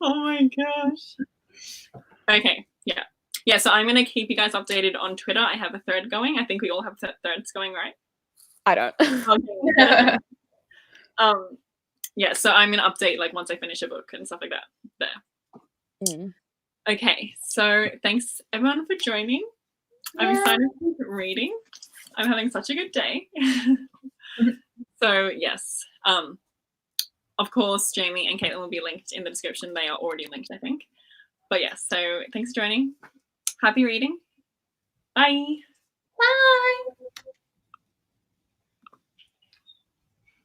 Oh my gosh. Okay, yeah, so I'm going to keep you guys updated on Twitter. I have a thread going. I think we all have threads going, right? I don't. Okay. Yeah, so I'm going to update like once I finish a book and stuff like that there. Okay, so thanks everyone for joining. I'm excited to keep reading. I'm having such a good day. So yes, of course, Jaime and Caitlin will be linked in the description. They are already linked, I think. But yes, so thanks for joining. Happy reading. Bye. Bye.